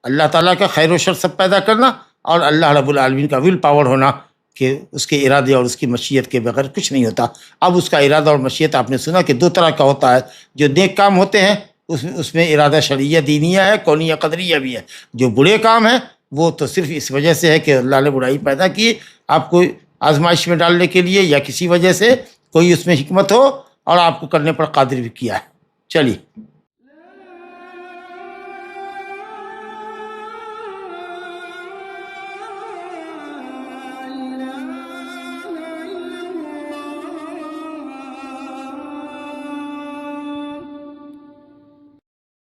Speaker 2: اللہ تعالیٰ کا خیر و شر سب پیدا کرنا، اور اللہ رب العالمین کا ول پاور ہونا کہ اس کے ارادے اور اس کی مشیت کے بغیر کچھ نہیں ہوتا. اب اس کا ارادہ اور مشیت آپ نے سنا کہ دو طرح کا ہوتا ہے. جو نیک کام ہوتے ہیں اس میں ارادہ شرعیہ دینیہ ہے، کونیہ قدریہ بھی ہے. جو برے کام ہیں وہ تو صرف اس وجہ سے ہے کہ اللہ نے برائی پیدا کی آپ کو آزمائش میں ڈالنے کے لیے، یا کسی وجہ سے کوئی اس میں حکمت ہو اور آپ کو کرنے پر قادر بھی کیا ہے. چلیے.